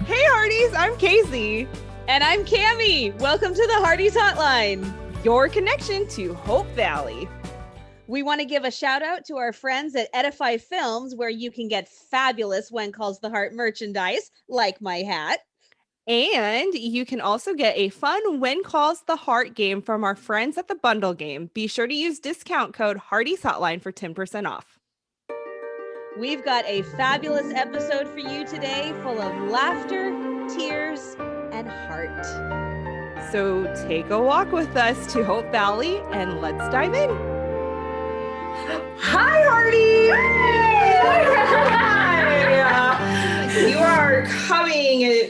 Hey Hearties, I'm Kaycee. And I'm Cammie. Welcome to the Hearties Hotline, your connection to Hope Valley. We want to give a shout out to our friends at Edify Films, where you can get fabulous When Calls the Heart merchandise, like my hat. And you can also get a fun When Calls the Heart game from our friends at the Bundle Game. Be sure to use discount code Hearties Hotline for 10% off. We've got a fabulous episode for you today, full of laughter, tears, and heart. So take a walk with us to Hope Valley and let's dive in. Hi, Hearties!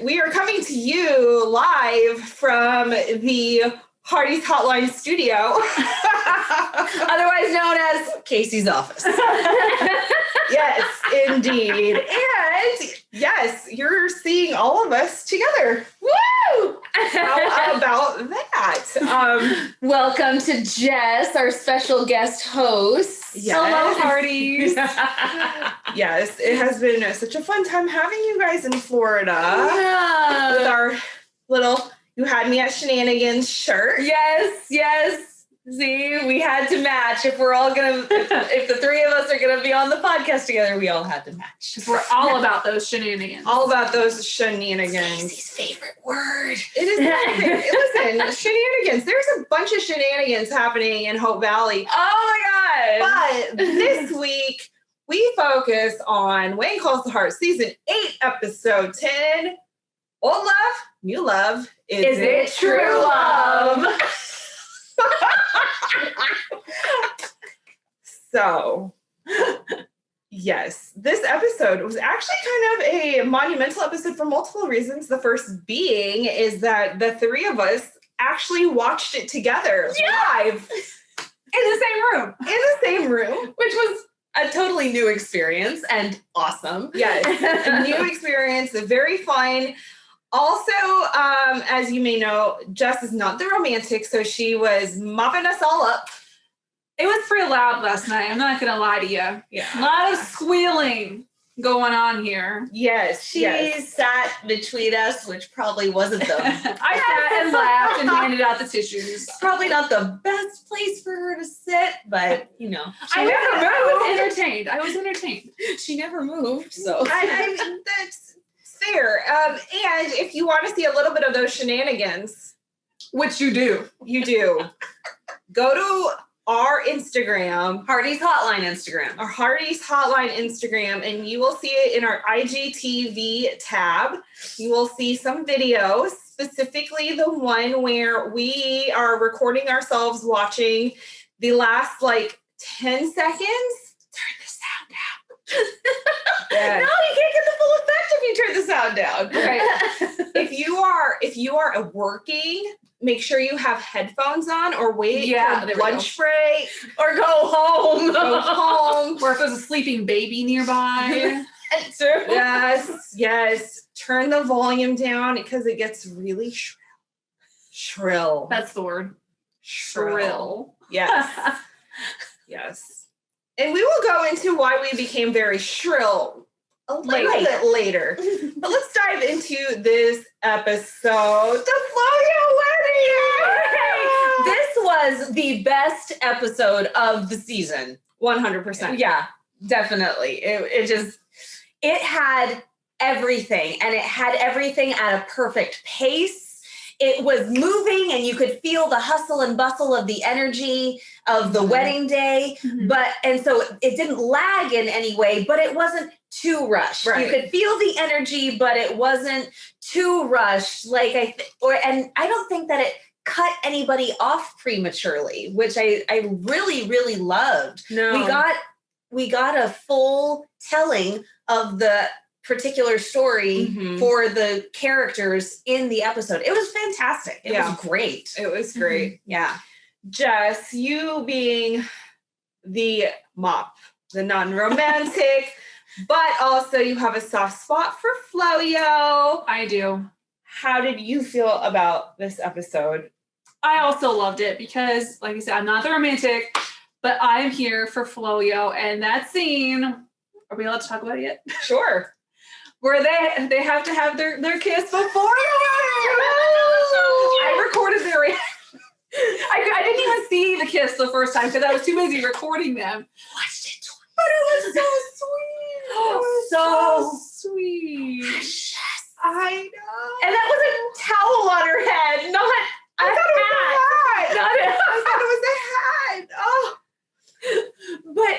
We are coming to you live from the Hearties Hotline studio, otherwise known as Casey's office. Yes, indeed. And yes, you're seeing all of us together. Woo! How about that? Welcome to Jess, our special guest host. Yes. Hello, Hearties. Yes, it has been such a fun time having you guys in Florida. Yeah. With our little You Had Me at Shenanigans shirt. Yes. See, we had to match. If we're all gonna, if the three of us are gonna be on the podcast together, we all had to match. We're all about those shenanigans. All about those shenanigans. Casey's favorite word. It is my favorite. Listen, shenanigans. There's a bunch of shenanigans happening in Hope Valley. Oh my God. But this week, we focus on When Calls the Heart, Season 8, Episode 10. Old love, new love. Is it true love? So, yes, this episode was actually kind of a monumental episode for multiple reasons. The first being is that the three of us actually watched it together live In the same room, which was a totally new experience and awesome. yes, a new experience, very fun. Also, as you may know, Jess is not the romantic, so she was mopping us all up. It was pretty loud last night. I'm not going to lie to you. Yeah. A lot of squealing going on here. Yes, She sat between us, which probably wasn't the I sat and laughed and handed out the tissues. probably not the best place for her to sit, but you know, I was entertained. she never moved. So I mean, that's fair. And if you want to see a little bit of those shenanigans, Which you do. you do. Go to our Instagram, Hearties Hotline Instagram. our Hearties Hotline Instagram, and you will see it in our IGTV tab. You will see some videos, specifically the one where we are recording ourselves watching the last 10 seconds. Turn the sound down. Yes. No, you can't get the full effect if you turn the sound down. Right. If you are working, make sure you have headphones on or wait for there we lunch break. Or go home. Go home. Or if there's a sleeping baby nearby. Yes. Turn the volume down because it gets really shrill. That's the word. Shrill. Yes. Yes. And we will go into why we became very shrill a little bit later. But let's dive into this episode. The Floyo Wedding! This was the best episode of the season. 100%. Yeah, definitely. It had everything, and it had everything at a perfect pace. It was moving, and you could feel the hustle and bustle of the energy of the wedding day. And so it didn't lag in any way, but it wasn't too rushed. Right. You could feel the energy, but it wasn't too rushed. And I don't think that it cut anybody off prematurely, which I really, really loved. No. We got a full telling of the particular story for the characters in the episode. It was fantastic. It was great. It was great. Yeah. Jess, you being the mop, the non-romantic, but also you have a soft spot for Floyo. I do. How did you feel about this episode? I also loved it because, like I said, I'm not the romantic, but I'm here for Floyo. And that scene, are we allowed to talk about it yet? Sure. where they have to have their kiss before I recorded their reaction. I didn't even see the kiss the first time because I was too busy recording them. Watched it twice. But it was so sweet. It was so sweet. Precious. I know. And that was a towel on her head, not a hat. Not a hat. I thought it was a hat. Oh. But,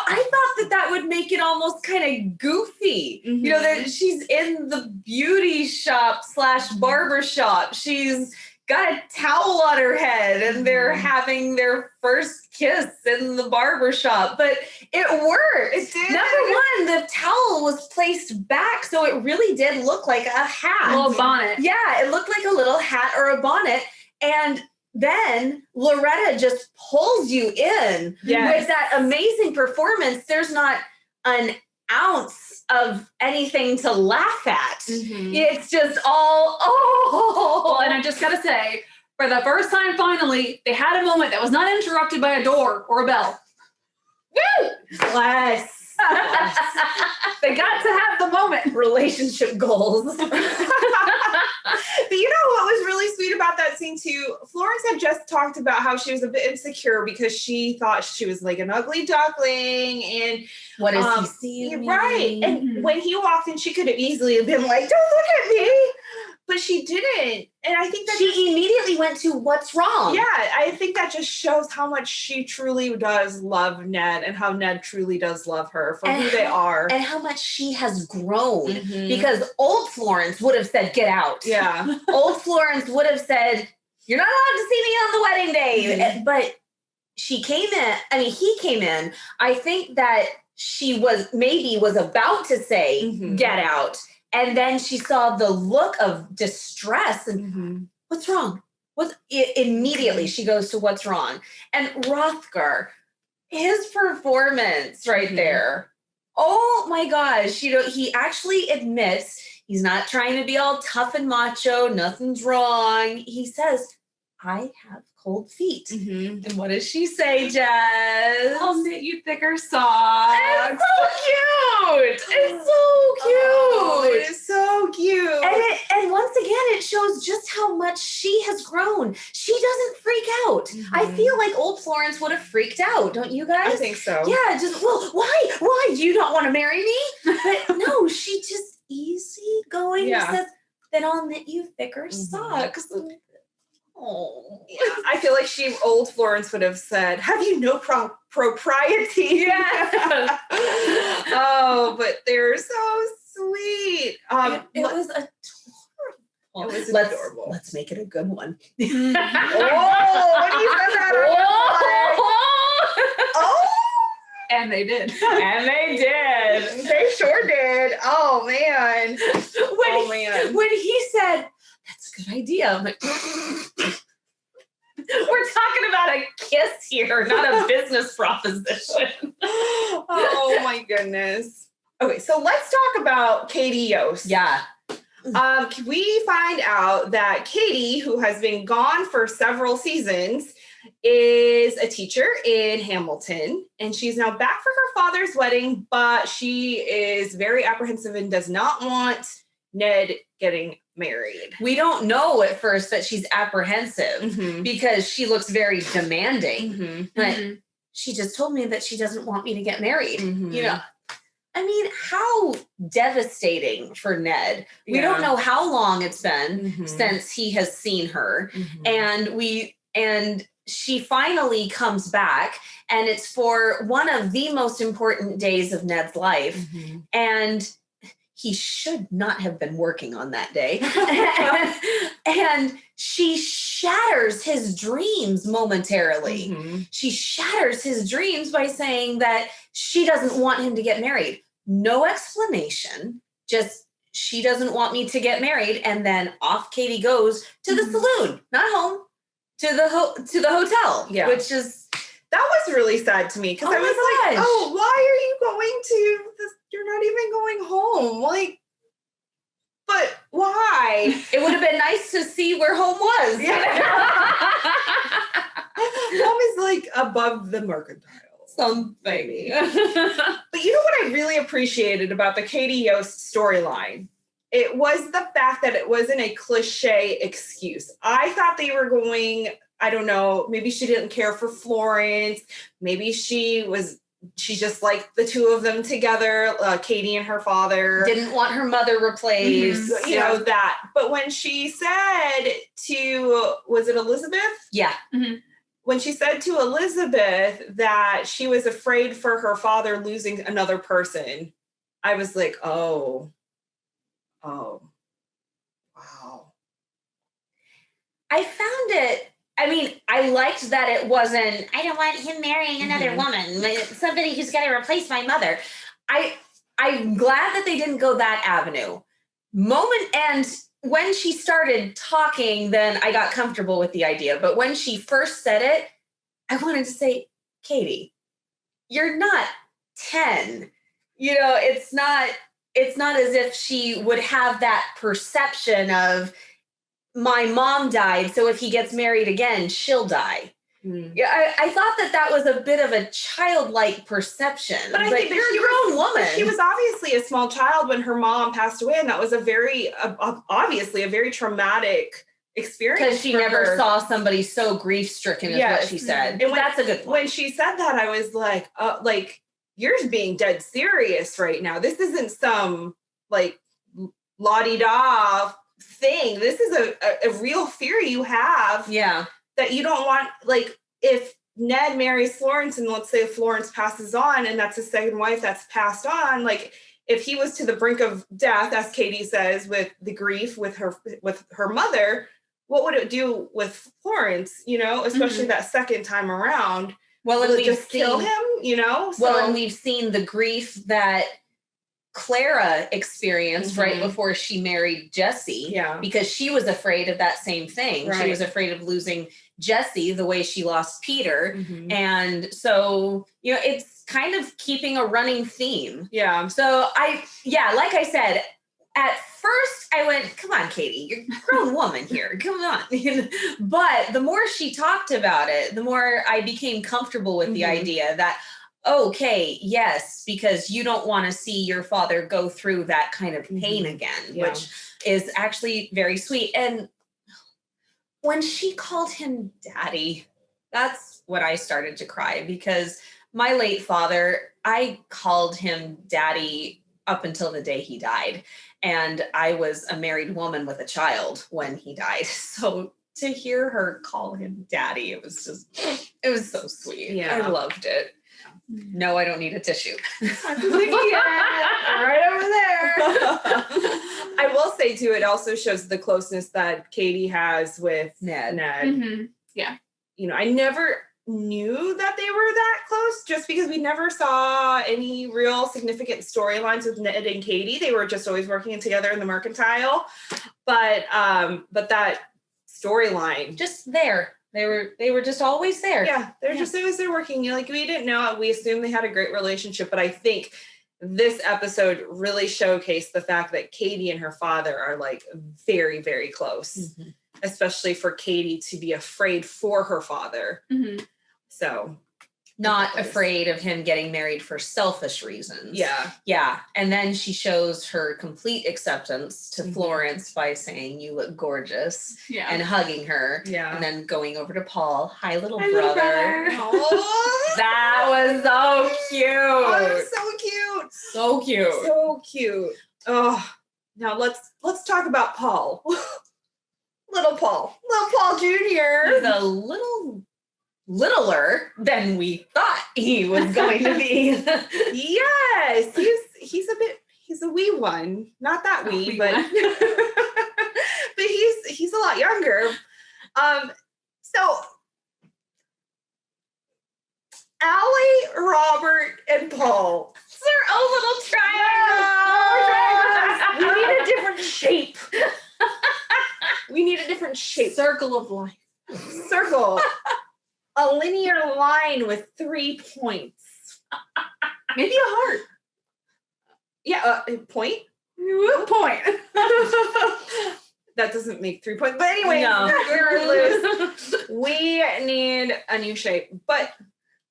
I thought that would make it almost kind of goofy. Mm-hmm. That she's in the beauty shop / barber shop. She's got a towel on her head and they're having their first kiss in the barber shop. But it worked. It did. Number one, the towel was placed back, so it really did look like a hat. A little bonnet. Yeah, it looked like a little hat or a bonnet. And then Loretta just pulls you in with that amazing performance. There's not an ounce of anything to laugh at. Mm-hmm. It's just all, Well, and I just got to say, for the first time, finally, they had a moment that was not interrupted by a door or a bell. woo! Bless. They got to have the moment. Relationship goals. But you know what was really sweet about that scene too? Florence had just talked about how she was a bit insecure because she thought she was like an ugly duckling and What does he see in me? right. And when he walked in, she could have easily been like, "Don't look at me," but she didn't. And I think that She immediately went to what's wrong. yeah, I think that just shows how much she truly does love Ned and how Ned truly does love her for who they are. And how much she has grown. Mhm. Because old Florence would have said, "Get out." Yeah. Old Florence would have said, "You're not allowed to see me on the wedding day." Mhm. But he came in. I think that she was about to say, Mhm. "Get out." And then she saw the look of distress and Mhm. what's wrong? Immediately she goes to what's wrong. And Hrothgar, his performance right Mhm. there. Oh my gosh. He actually admits he's not trying to be all tough and macho. Nothing's wrong. He says, "I have cold feet." Mhm. And what does she say, Jess? I'll knit you thicker socks. It's so cute. It's so cute. Oh, it is so cute. And once again, it shows just how much she has grown. She doesn't freak out. I Mhm. feel like old Florence would have freaked out, don't you guys? I think so. Yeah, why? Why do you not want to marry me? But no, she just easy going. Yeah. Says, "Then I'll knit you thicker Mhm. socks." Oh, Yeah, I feel like old Florence would have said, "Have you no propriety?" Yeah. Oh, but they're so sweet. it was adorable. It was let's adorable. let's make it a good one. Oh, when you said that, I was like, oh, And they did. And they did. they sure did. Oh man. Oh man. When he said, "That's a good idea," I'm like, we're talking about a kiss here, not a business proposition. Oh my goodness. Okay, so let's talk about Katie Yost. Yeah. We find out that Katie, who has been gone for several seasons, is a teacher in Hamilton, and she's now back for her father's wedding, but she is very apprehensive and does not want Ned getting married. We don't know at first that she's apprehensive Mm-hmm. because she looks very demanding. Mm-hmm. But she just told me that she doesn't want me to get married. Mhm. You know, I mean, how devastating for Ned. We Yeah. don't know how long it's been Mhm. since he has seen her. Mhm. And she finally comes back, and it's for one of the most important days of Ned's life. Mhm. And he should not have been working on that day. And she shatters his dreams momentarily. Mhm. She shatters his dreams by saying that she doesn't want him to get married. No explanation, just she doesn't want me to get married. And then off Katie goes to the Mhm. saloon, not home, to the hotel. Yeah. Which is, That was really sad to me because Oh I was my like, gosh. "Oh, why are you going to this? You're not even going home." Like, but why? it would have been nice to see where home was. Home is like above the mercantile. something. But you know what I really appreciated about the Katie Yost storyline? It was the fact that it wasn't a cliche excuse. I thought they were going, I don't know, maybe she didn't care for Florence. Maybe she just liked the two of them together, Katie and her father. Didn't want her mother replaced. Mm-hmm. You know, that. But when she said to, was it Elizabeth? Yeah. Mm-hmm. When she said to Elizabeth that she was afraid for her father losing another person, I was like, oh, wow. I found it, I mean, I liked that it wasn't, I don't want him marrying another woman, somebody who's going to replace my mother. I'm glad that they didn't go that avenue. And when she started talking, then I got comfortable with the idea. But when she first said it, I wanted to say, Katie, you're not 10. You know, it's not as if she would have that perception of, my mom died, so if he gets married again, she'll die. Yeah, I thought that was a bit of a childlike perception. But I think you're a grown woman. She was obviously a small child when her mom passed away, and that was a very, obviously a very traumatic experience. Because she never saw somebody so grief-stricken, is what she said. And that's a good point. When she said that, I was like, you're being dead serious right now. This isn't some, like, la-di-da thing. This is a real fear you have. Yeah. That you don't want, like, if Ned marries Florence and let's say Florence passes on and that's his second wife that's passed on, like, if he was to the brink of death, as Katie says, with the grief with her mother, what would it do with Florence, you know, especially that second time around? Well, and we've just kill him, you know? So, and we've seen the grief that Clara experienced right before she married Jesse. Yeah. Because she was afraid of that same thing. Right. She was afraid of losing Jesse the way she lost Peter. And so, you know, it's kind of keeping a running theme. Yeah. So like I said, at first I went, come on, Katie, you're a grown woman here. Come on. But the more she talked about it, the more I became comfortable with the idea that, okay, yes, because you don't want to see your father go through that kind of pain again, which is actually very sweet. And when she called him daddy, that's when I started to cry, because my late father, I called him daddy up until the day he died. And I was a married woman with a child when he died. So to hear her call him daddy, it was so sweet. Yeah. I loved it. No, I don't need a tissue. Right over there. I will say too, it also shows the closeness that Katie has with Ned. Yeah. You know, I never knew that they were that close just because we never saw any real significant storylines with Ned and Katie. They were just always working together in the mercantile. But that storyline just there. They were just always there. Yeah, they're just always there working. You know, like, we didn't know. We assumed they had a great relationship, but I think this episode really showcased the fact that Katie and her father are, like, very, very close, especially for Katie to be afraid for her father. So, not afraid of him getting married for selfish reasons. Yeah. Yeah. And then she shows her complete acceptance to Florence by saying, you look gorgeous. Yeah. And hugging her. Yeah. And then going over to Paul. Hi, little Hi, brother. little brother. Oh, That was so cute. oh, so cute. So cute. So cute. Oh, now let's talk about Paul. Little Paul Jr. He's a littler than we thought he was going to be. Yes, he's a wee one. Not that wee, but but he's a lot younger. So Allie, Robert, and Paul. It's their own little triangle. We need a different shape. We need a different shape. Circle of life. Circle. A linear line with 3 points. Maybe a heart. Yeah, a point. Point. That doesn't make 3 points. But anyway, No. regardless, we need a new shape. But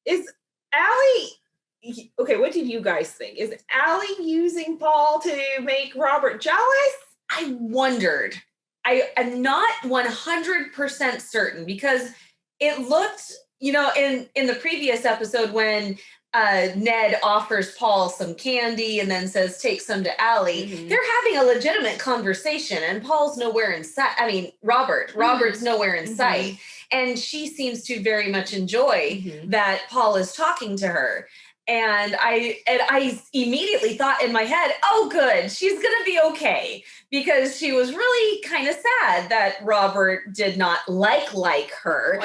is Allie, okay, what did you guys think? Is Allie using Paul to make Robert jealous? I wondered. I am not 100% certain because it looked, in the previous episode when Ned offers Paul some candy and then says, take some to Allie. They're having a legitimate conversation and Paul's nowhere in sight. I mean, Robert's nowhere in sight. And she seems to very much enjoy that Paul is talking to her. And I immediately thought in my head, oh, good, she's going to be okay. Because she was really kind of sad that Robert did not like her.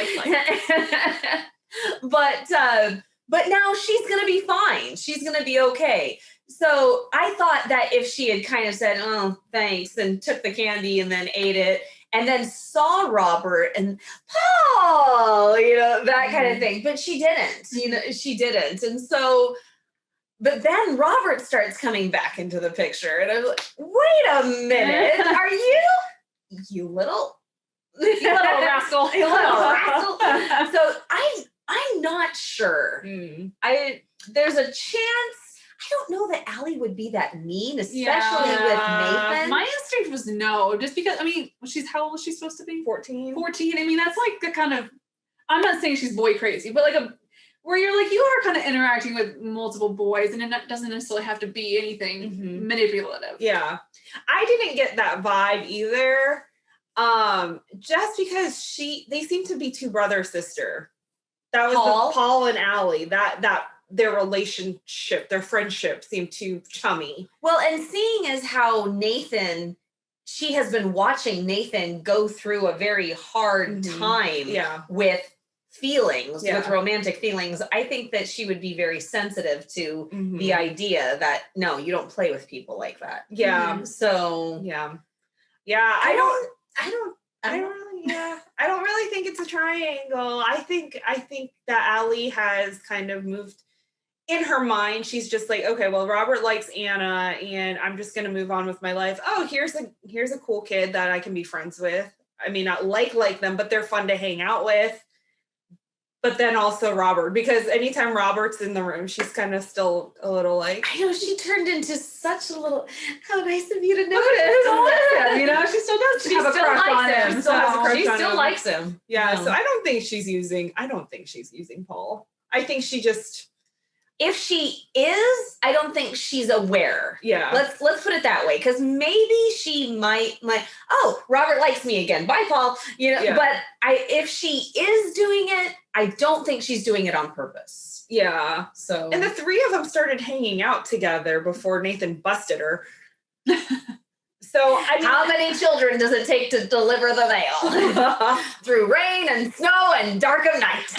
But now she's going to be fine. She's going to be okay. So I thought that if she had kind of said, oh, thanks, and took the candy and then ate it, and then saw Robert and Paul, that kind of thing. But she didn't, she didn't. And so, but then Robert starts coming back into the picture. And I was like, wait a minute. Are you little rascal. You little rascal. So I'm not sure. There's a chance. I don't know that Allie would be that mean, especially with Nathan. My instinct was no, just because, how old is she supposed to be? 14. 14. I mean, that's like the kind of, I'm not saying she's boy crazy, but where you're like, you are kind of interacting with multiple boys and it doesn't necessarily have to be anything manipulative. Yeah. I didn't get that vibe either. Just because they seem to be two brother sister. That was Paul and Allie. That their relationship, their friendship seemed too chummy. Well, and seeing as how she has been watching Nathan go through a very hard time with feelings, with romantic feelings, I think that she would be very sensitive to the idea that, no, you don't play with people like that. Yeah. So, yeah. I don't really think it's a triangle. I think that Allie has kind of moved in her mind. She's just like, okay, well, Robert likes Anna and I'm just going to move on with my life. Oh, here's a cool kid that I can be friends with. I mean, not like them, but they're fun to hang out with. But then also Robert, because anytime Robert's in the room, she's kind of still a little like, I know, she turned into such a little, how nice of you to notice. She still does have a crush on him. She still likes him. Yeah. So I don't think she's using Paul. I think she just, if she is, I don't think she's aware. Yeah. Let's put it that way. Because maybe she might, oh, Robert likes me again. Bye, Paul. But if she is doing it, I don't think she's doing it on purpose. Yeah. So. And the three of them started hanging out together before Nathan busted her. So how many children does it take to deliver the mail? Through rain and snow and dark of night.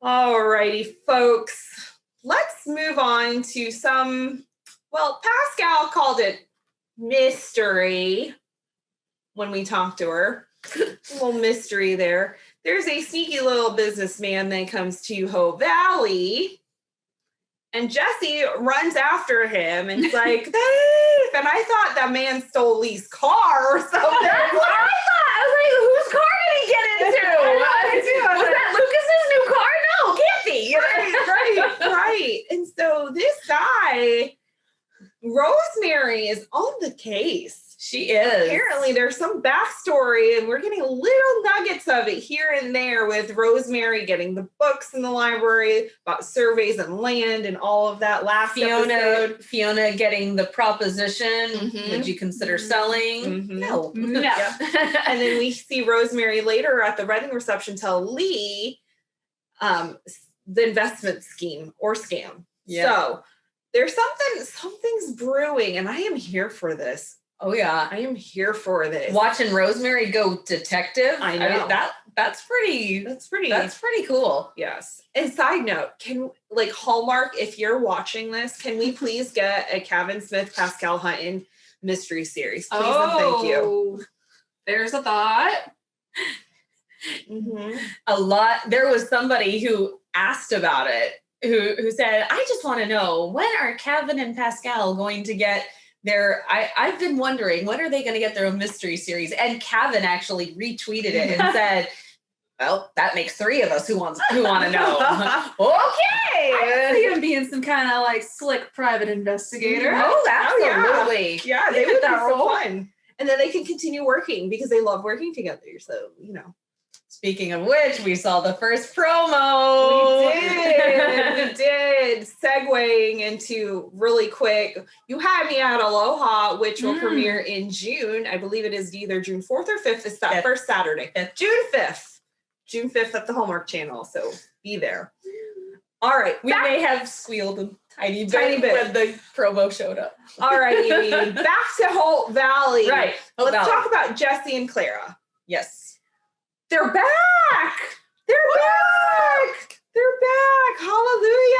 Alrighty, folks. Let's move on to Pascal called it mystery when we talked to her. A little mystery there. There's a sneaky little businessman that comes to Hope Valley, and Jesse runs after him and is like, thief! And I thought that man stole Lee's car or something. That's what I thought. I was like, whose car did he get into? Was that Lucas's new car? No, can't be. Right. And so this guy, Rosemary, is on the case. She is. Apparently there's some backstory and we're getting little nuggets of it here and there, with Rosemary getting the books in the library about surveys and land and all of that last episode. Fiona getting the proposition. Would you consider selling? No. Yep. And then we see Rosemary later at the wedding reception tell Lee the investment scheme or scam. Yeah. So there's something's brewing, and I am here for this. Oh yeah, I am here for this. Watching Rosemary go detective. I know. That's pretty cool. Yes. And side note, Hallmark, if you're watching this, can we please get a Kevin Smith, Pascal Hutton mystery series? Please and thank you. There's a thought. There was somebody who asked about it, who said, I just want to know, when are Kevin and Pascal going to get I've been wondering, when are they going to get their own mystery series? And Kevin actually retweeted it and said, Well, that makes 3 of us who want to know. Okay. I see him being some kind of like slick private investigator. Oh, absolutely. Yeah, they would be so fun. And then they can continue working because they love working together. So, you know. Speaking of which, we saw the first promo. We did. Segueing into really quick. You Had Me at Aloha, which will premiere in June. I believe it is either June 4th or 5th. It's that first Saturday. June 5th. June 5th at the Hallmark Channel. So be there. All right. We may have squealed a tiny bit when the promo showed up. All right, Amy. Back to Holt Valley. Right. Let's talk about Jesse and Clara. Yes. They're back. They're back. They're back. Hallelujah.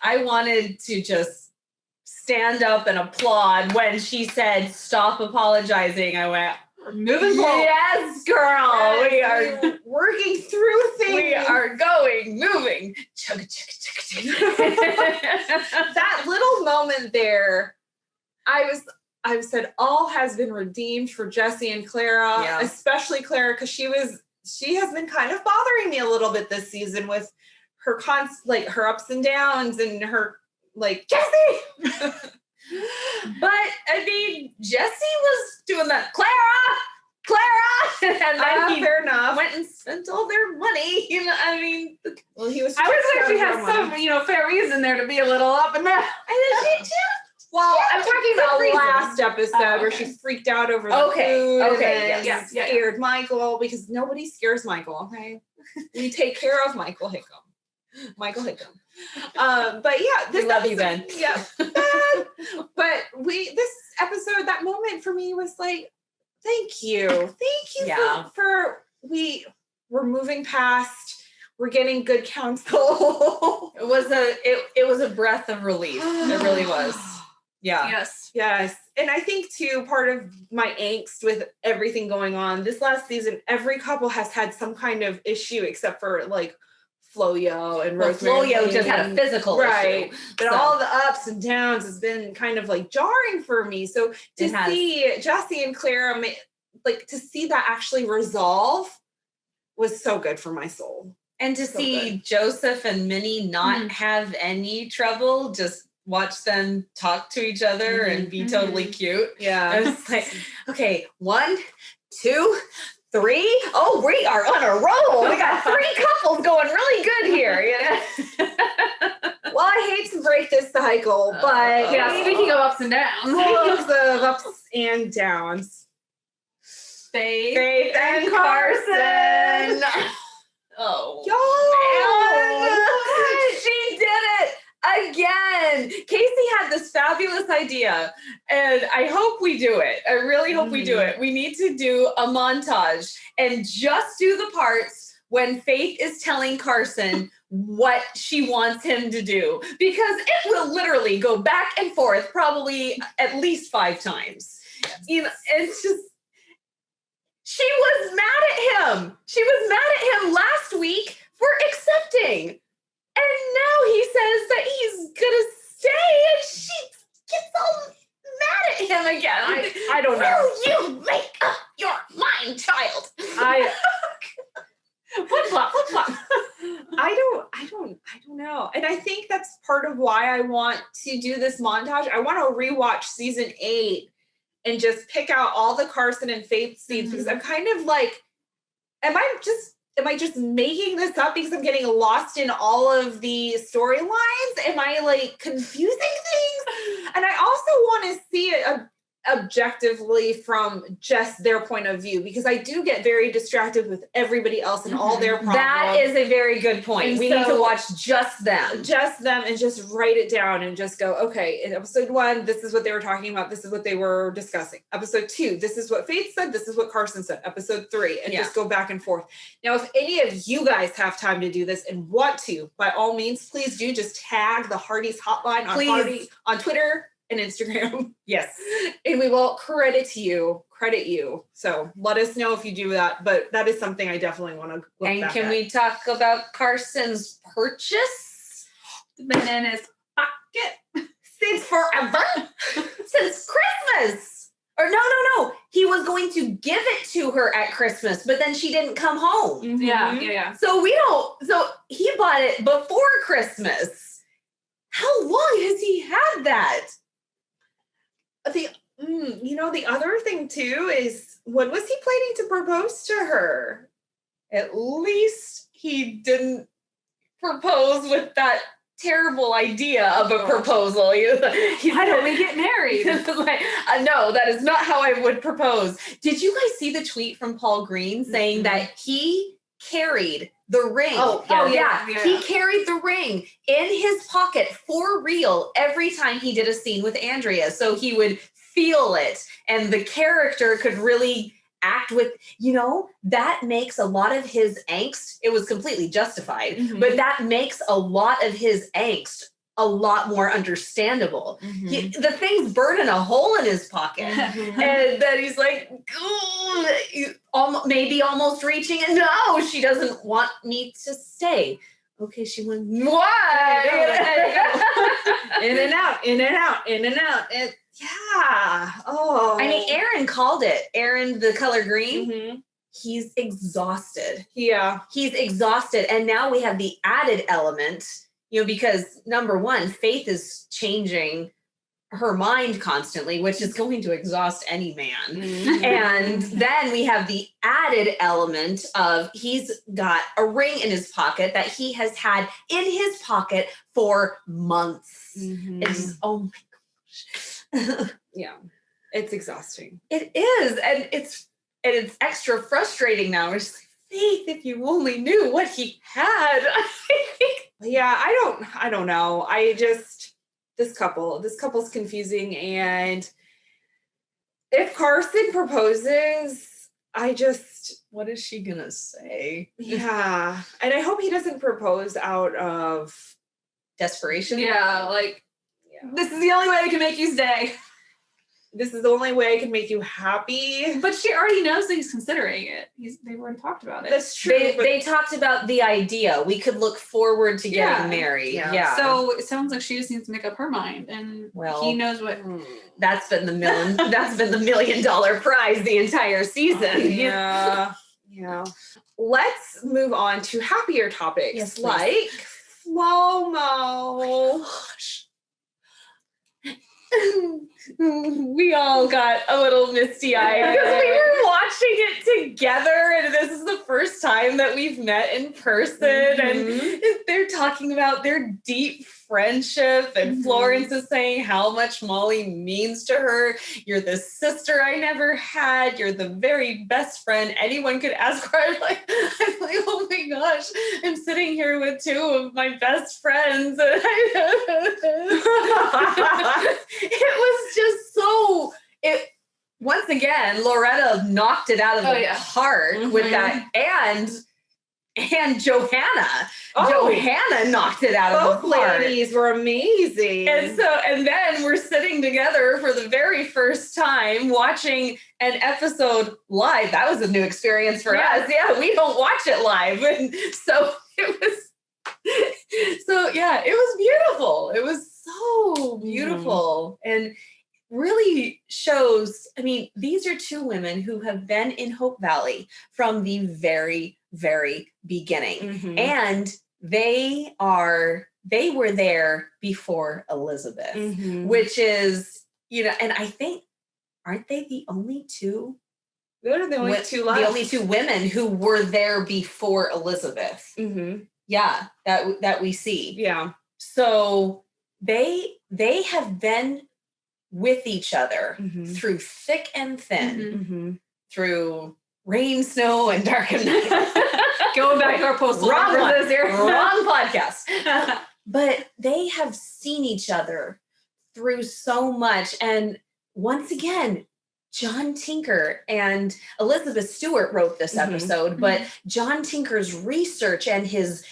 I wanted to just stand up and applaud when she said, "Stop apologizing." I went, "We're moving forward." Yes, girl. Yes, we are working through things. We are moving. Chugga, chugga, chugga, chugga. That little moment there, I said all has been redeemed for Jesse and Clara, especially Clara, because she has been kind of bothering me a little bit this season with her her ups and downs and her Jesse. But I mean, Jesse was doing that, Clara, and then he fair enough. Went and spent all their money. You know, I mean, well, he was. I was like, she has some, fair reason there to be a little up and down. Well, I'm talking about last episode where she freaked out over the food and scared Michael, because nobody scares Michael, okay? We take care of Michael Hickam. But yeah, we love you, Ben. Yeah. But this episode, that moment for me was like, thank you for we're moving past. We're getting good counsel. It was a breath of relief. It really was. Yeah. Yes. And I think too, part of my angst with everything going on this last season, every couple has had some kind of issue except for Floyo and Rosemary. Floyo just had a physical issue. But all the ups and downs has been kind of jarring for me. So to see Jesse and Clara, to see that actually resolve was so good for my soul. And to see Joseph and Minnie not have any trouble, just watch them talk to each other and be totally cute. Yeah. I was like, okay, 1, 2, 3. Oh, we are on a roll. We got 3 couples going really good here. Well, I hate to break this cycle, but speaking of ups and downs. Faith and Carson. Oh, man. She did it again. Casey had this fabulous idea, and I hope we do it. I really hope we do it. We need to do a montage and just do the parts when Faith is telling Carson what she wants him to do, because it will literally go back and forth probably at least 5 times. Yes. It's just, she was mad at him. She was mad at him last week for accepting. And now he says that he's gonna stay, and she gets all mad at him again. I don't know. Will you make up your mind, child? Flip-flop. I don't know. And I think that's part of why I want to do this montage. I want to rewatch season 8 and just pick out all the Carson and Faith scenes, because I'm kind of am I just making this up because I'm getting lost in all of the storylines? Am I confusing things? And I also want to see it objectively from just their point of view, because I do get very distracted with everybody else and all their problems. That is a very good point. And we need to watch just them. And just write it down and just go, okay, in episode 1, this is what they were talking about. This is what they were discussing. Episode 2, this is what Faith said. This is what Carson said. Episode 3, and just go back and forth. Now, if any of you guys have time to do this and want to, by all means, please do just tag the Hearties Hotline on Twitter and Instagram. Yes. And we will credit you. So let us know if you do that. But that is something I definitely want to look back at. And can we talk about Carson's purchase? The bananas pocket. Since forever. Since Christmas. Or no. He was going to give it to her at Christmas, but then she didn't come home. Mhm. Yeah. So he bought it before Christmas. How long has he had that? The other thing too is, when was he planning to propose to her? At least he didn't propose with that terrible idea of a proposal. Why don't we get married? No, that is not how I would propose. Did you guys see the tweet from Paul Green saying that he carried the ring? Oh, yeah. He carried the ring in his pocket for real every time he did a scene with Andrea. So he would feel it, and the character could really act with, that makes a lot of his angst. It was completely justified, but that makes a lot of his angst a lot more understandable. The thing's burning a hole in his pocket, and then he's like, maybe almost reaching, and no, she doesn't want me to stay. Okay, she went, why? In and out, in and out, in and out. Yeah. Oh. I mean, Aaron called it. Aaron, the color green, he's exhausted. Yeah. He's exhausted. And now we have the added element, because number one, Faith is changing her mind constantly, which is going to exhaust any man. And then we have the added element of he's got a ring in his pocket that he has had in his pocket for months. It's, oh my gosh. Yeah. It's exhausting. It is. And it's extra frustrating now. We're just like, Faith, if you only knew what he had. Yeah, I don't know. This couple's confusing, and if Carson proposes, what is she gonna say? Yeah. And I hope he doesn't propose out of desperation. Yeah, this is the only way I can make you stay. This is the only way I can make you happy. But she already knows that he's considering it. They've already talked about it. That's true. They talked about the idea. We could look forward to getting married. Yeah. So it sounds like she just needs to make up her mind, and he knows what. That's been the $1 million prize the entire season. Yeah. Yeah. Let's move on to happier topics. Yes, like FOMO. Gosh. We all got a little misty-eyed because we were watching it together, and this is the first time that we've met in person, and they're talking about their deep friendship, and Florence is saying how much Molly means to her. You're the sister I never had. You're the very best friend anyone could ask for. I'm like, oh my gosh, I'm sitting here with two of my best friends. It was just so, once again, Loretta knocked it out of the park with that, and Johanna. Johanna knocked it out of the park. Both ladies were amazing. And then we're sitting together for the very first time watching an episode live. That was a new experience for us. Yeah, we don't watch it live. And so it was beautiful. It was so beautiful. And really shows, I mean, these are two women who have been in Hope Valley from the very, very beginning. And they were there before Elizabeth, which is, and I think, aren't they the only two? They're the only two left. The only two women who were there before Elizabeth. Yeah, that we see. Yeah. So they have been with each other through thick and thin, through rain, snow, and dark and night. Going back to our postal references here. Wrong podcast. But they have seen each other through so much. And once again, John Tinker and Elizabeth Stewart wrote this episode, but John Tinker's research and his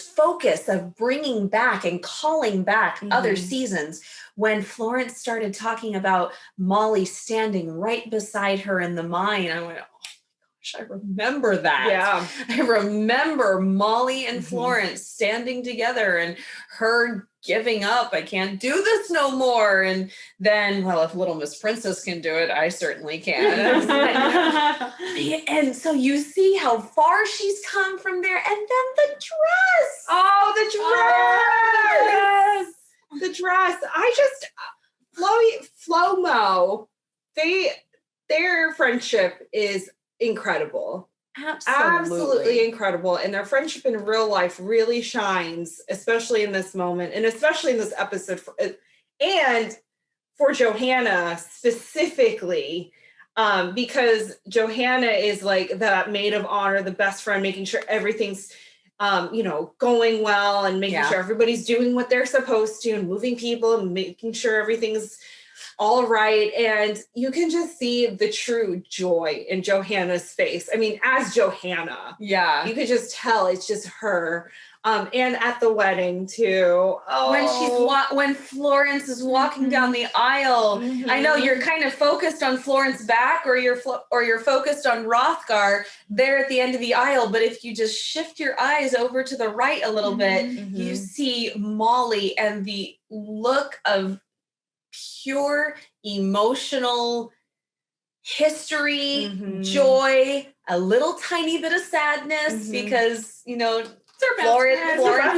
focus of bringing back and calling back other seasons. When Florence started talking about Molly standing right beside her in the mine, I went, oh my I remember that. Yeah. I remember Molly and Florence standing together and her giving up. I can't do this no more. And then, well, if Little Miss Princess can do it, I certainly can. And so you see how far she's come from there. And then the dress. Oh, the dress. The dress. I just, Flo-Mo, their friendship is incredible. Absolutely incredible. And their friendship in real life really shines, especially in this moment and especially in this episode. And for Johanna specifically, because Johanna is like that maid of honor, the best friend, making sure everything's, going well and making sure everybody's doing what they're supposed to and moving people and making sure everything's all right. And you can just see the true joy in Johanna's face. I mean, as Johanna, you could just tell it's just her. And at the wedding too. Oh. When Florence is walking down the aisle, I know you're kind of focused on Florence's back, or you're focused on Hrothgar there at the end of the aisle. But if you just shift your eyes over to the right a little bit, you see Molly and the look of pure emotional history, joy, a little tiny bit of sadness because Florence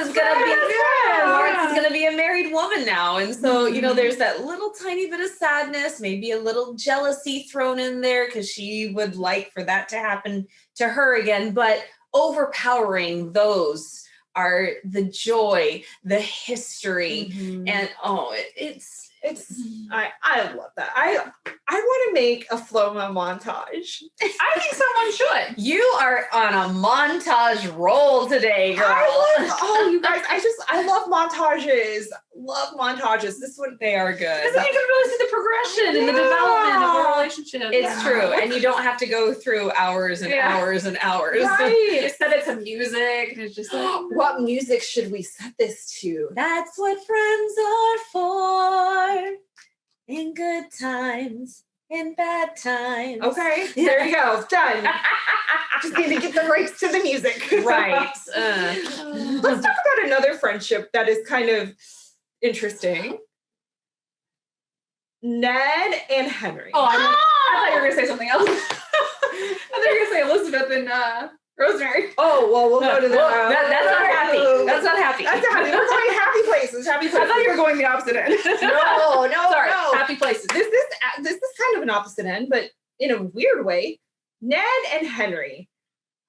is gonna be a married woman now, and so there's that little tiny bit of sadness, maybe a little jealousy thrown in there because she would like for that to happen to her again. But overpowering those are the joy, the history, and I love that. I want to make a Flo-Mo montage. I think someone should. You are on a montage roll today, girl. You guys, I love montages. Love montages. This one, they are good. Because then you can really see the progression and the development of a relationship. It's true. And you don't have to go through hours and hours and hours. Right. Just set it to music. And it's just like, what music should we set this to? That's what friends are for. In good times, in bad times. Okay, there you go. Done. Just need to get the rights to the music. Right. Let's talk about another friendship that is kind of interesting. Ned and Henry. Oh, I thought you were going to say something else. I thought you were going to say Elizabeth and Rosemary. Oh, well, we'll go to that. That's not happy. That's not happy. That's not happy. We're going happy places. Happy places. I thought you were going the opposite end. No. Sorry. Happy places. This is kind of an opposite end, but in a weird way. Ned and Henry.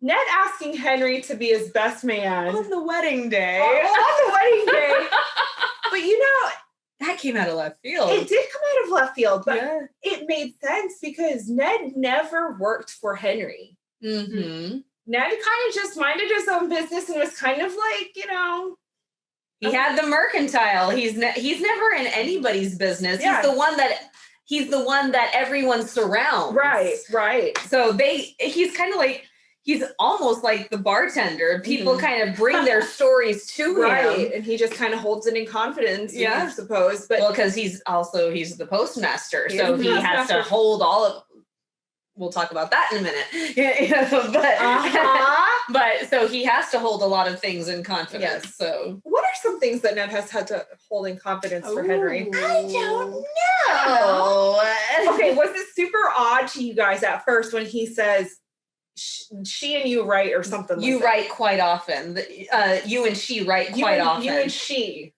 Ned asking Henry to be his best man. On the wedding day. On the wedding day. But that came out of left field. It did come out of left field, but it made sense because Ned never worked for Henry. Ned kind of just minded his own business and was kind of like, he had the mercantile. He's never in anybody's business. Yeah. He's the one that everyone surrounds. Right. So he's kind of like, he's almost like the bartender. People kind of bring their stories to him. And he just kind of holds it in confidence, I suppose. But because he's the postmaster. So he has to hold all of. We'll talk about that in a minute. But so he has to hold a lot of things in confidence. Yes. So what are some things that Ned has had to hold in confidence for Henry? I don't know. Okay, was it super odd to you guys at first when he says she and you write or something? You write quite often. You and she write quite often. You and she.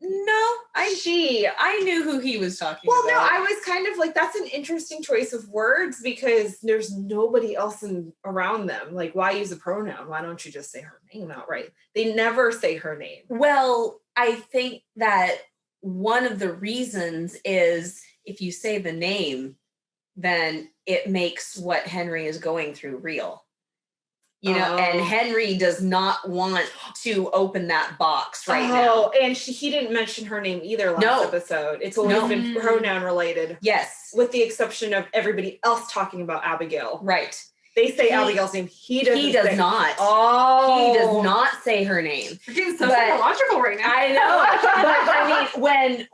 No, I knew who he was talking about. Well, no, I was kind of like, that's an interesting choice of words because there's nobody else around them. Like, why use a pronoun? Why don't you just say her name outright? They never say her name. Well, I think that one of the reasons is if you say the name, then it makes what Henry is going through real. And Henry does not want to open that box right now. And he didn't mention her name either last episode. It's always been pronoun related. Yes. With the exception of everybody else talking about Abigail. Right. They say Abigail's name. He does not. Oh. He does not say her name. You're getting so psychological right now. I know. But I mean,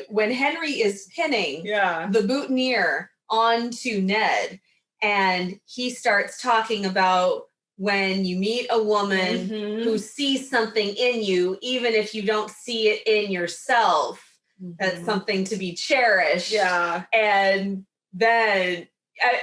when Henry is pinning the boutonniere onto Ned, and he starts talking about when you meet a woman who sees something in you, even if you don't see it in yourself, that's something to be cherished. Yeah. And then,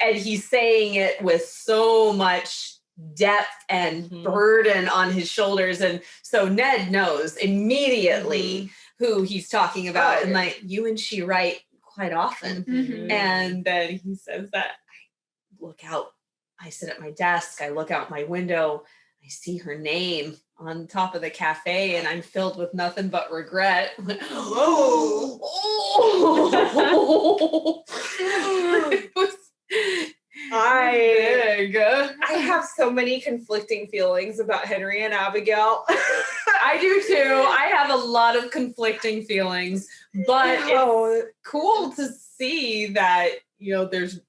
and he's saying it with so much depth and burden on his shoulders. And so Ned knows immediately who he's talking about. And like, you and she write quite often. And then he says that I look out, I sit at my desk, I look out my window, I see her name on top of the cafe, and I'm filled with nothing but regret. I have so many conflicting feelings about Henry and Abigail. I do too. I have a lot of conflicting feelings, but it's cool to see that, you know, there's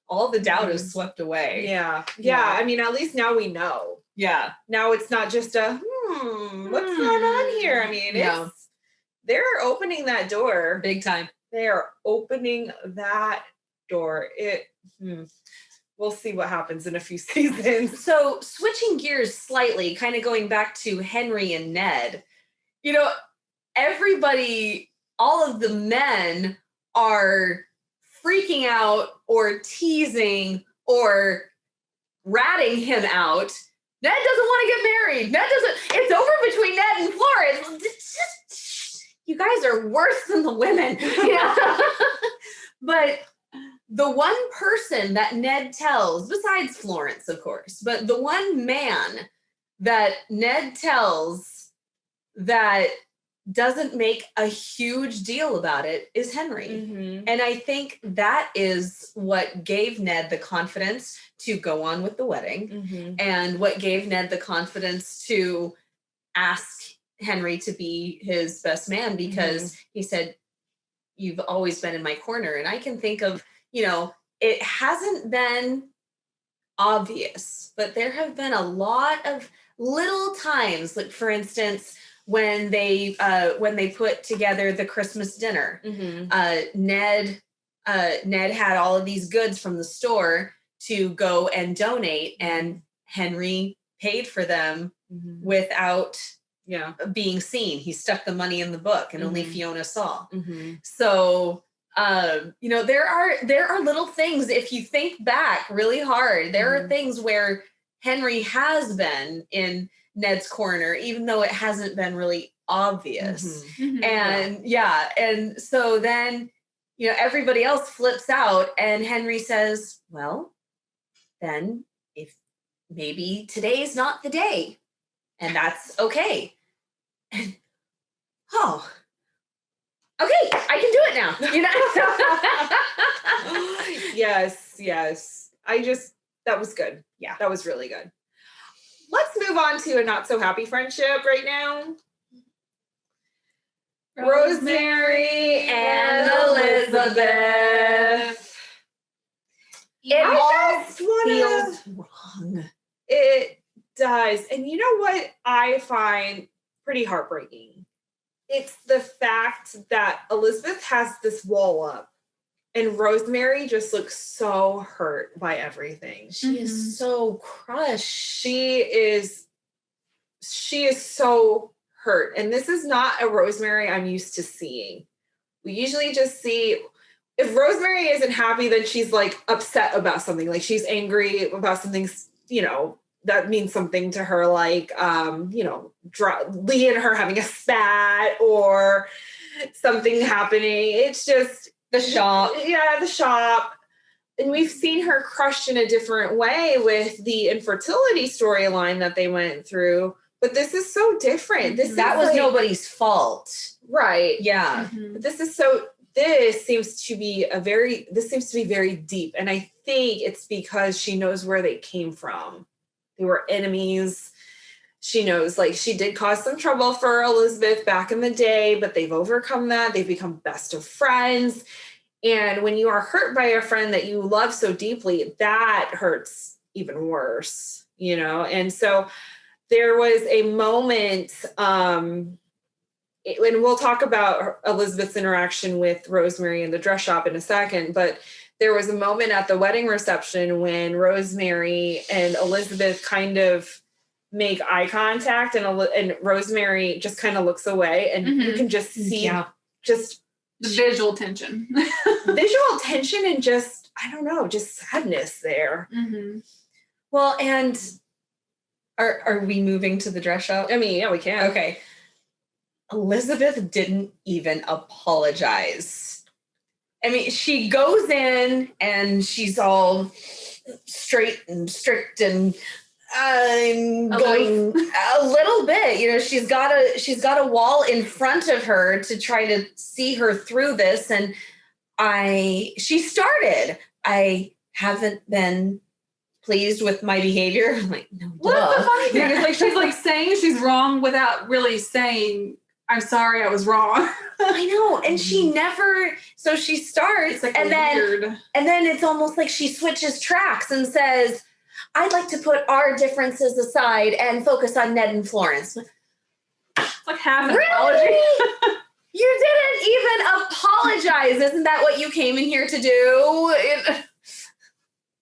all the doubt is swept away. Yeah. I mean, at least now we know. Yeah. Now it's not just a, what's going on here? I mean, they're opening that door. Big time. They are opening that door. We'll see what happens in a few seasons. So switching gears slightly, kind of going back to Henry and Ned, you know, everybody, all of the men are freaking out or teasing or ratting him out. Ned doesn't want to get married. It's over between Ned and Florence. You guys are worse than the women. But the one person that Ned tells, besides Florence, of course, but the one man that Ned tells that doesn't make a huge deal about it is Henry. And I think that is what gave Ned the confidence to go on with the wedding, and what gave Ned the confidence to ask Henry to be his best man, because he said, you've always been in my corner. And I can think of, you know, it hasn't been obvious, but there have been a lot of little times, like for instance, when they put together the Christmas dinner, Ned had all of these goods from the store to go and donate, and Henry paid for them without being seen. He stuck the money in the book, and only Fiona saw. So you know, there are little things, if you think back really hard, there are things where Henry has been in Ned's corner, even though it hasn't been really obvious. And and so then, you know, everybody else flips out, and Henry says, well, then if maybe today's not the day, and that's okay. And, okay, I can do it now. You know? Yes. That was good. Yeah, that was really good. Let's move on to a not so happy friendship right now. Rosemary and Elizabeth. It all feels wrong. It does. And you know what I find pretty heartbreaking? It's the fact that Elizabeth has this wall up, and Rosemary just looks so hurt by everything. She is so crushed. She is so hurt. And this is not a Rosemary I'm used to seeing. We usually just see, if Rosemary isn't happy, then she's like upset about something. Like she's angry about something, you know, that means something to her, like, you know, Lee and her having a spat or something happening. It's just the shop. Yeah, the shop. And we've seen her crushed in a different way with the infertility storyline that they went through. But this is so different. That was like, nobody's fault. Right. Yeah. But this seems to be very deep. And I think it's because she knows where they came from. They were enemies. She knows, like, she did cause some trouble for Elizabeth back in the day, but they've overcome that. They've become best of friends. And when you are hurt by a friend that you love so deeply, that hurts even worse, you know? And so there was a moment, and we'll talk about Elizabeth's interaction with Rosemary in the dress shop in a second, but there was a moment at the wedding reception when Rosemary and Elizabeth kind of make eye contact, and Rosemary just kind of looks away, and you can just see just the visual tension. Visual tension and just, I don't know, just sadness there. Well, and are we moving to the dress show? I mean, yeah, we can. Okay. Elizabeth didn't even apologize. I mean, she goes in and she's all straight and strict and going a little bit, you know, she's got a wall in front of her to try to see her through this. And she started, I haven't been pleased with my behavior. I'm like, no, what's the funny thing? It's like, she's like saying she's wrong without really saying, I'm sorry, I was wrong. I know. And she never, so she starts like and then it's almost like she switches tracks and says, I'd like to put our differences aside and focus on Ned and Florence. It's like half an apology. You didn't even apologize. Isn't that what you came in here to do?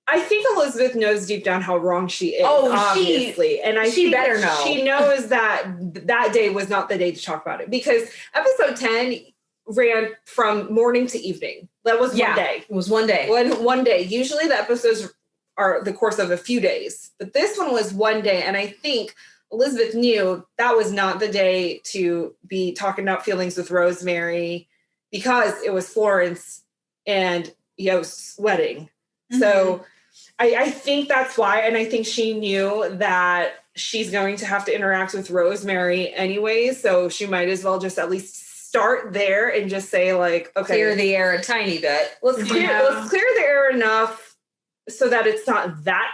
I think Elizabeth knows deep down how wrong she is, obviously. And she better know. She knows that that day was not the day to talk about it, because episode 10 ran from morning to evening. That was one day. It was one day. One day. Usually the episodes are the course of a few days, but this one was one day. And I think Elizabeth knew that was not the day to be talking about feelings with Rosemary, because it was Florence and Yost's wedding. So I think that's why. And I think she knew that she's going to have to interact with Rosemary anyway. So she might as well just at least start there and just say, like, okay, clear the air a tiny bit. Let's clear the air enough so that it's not that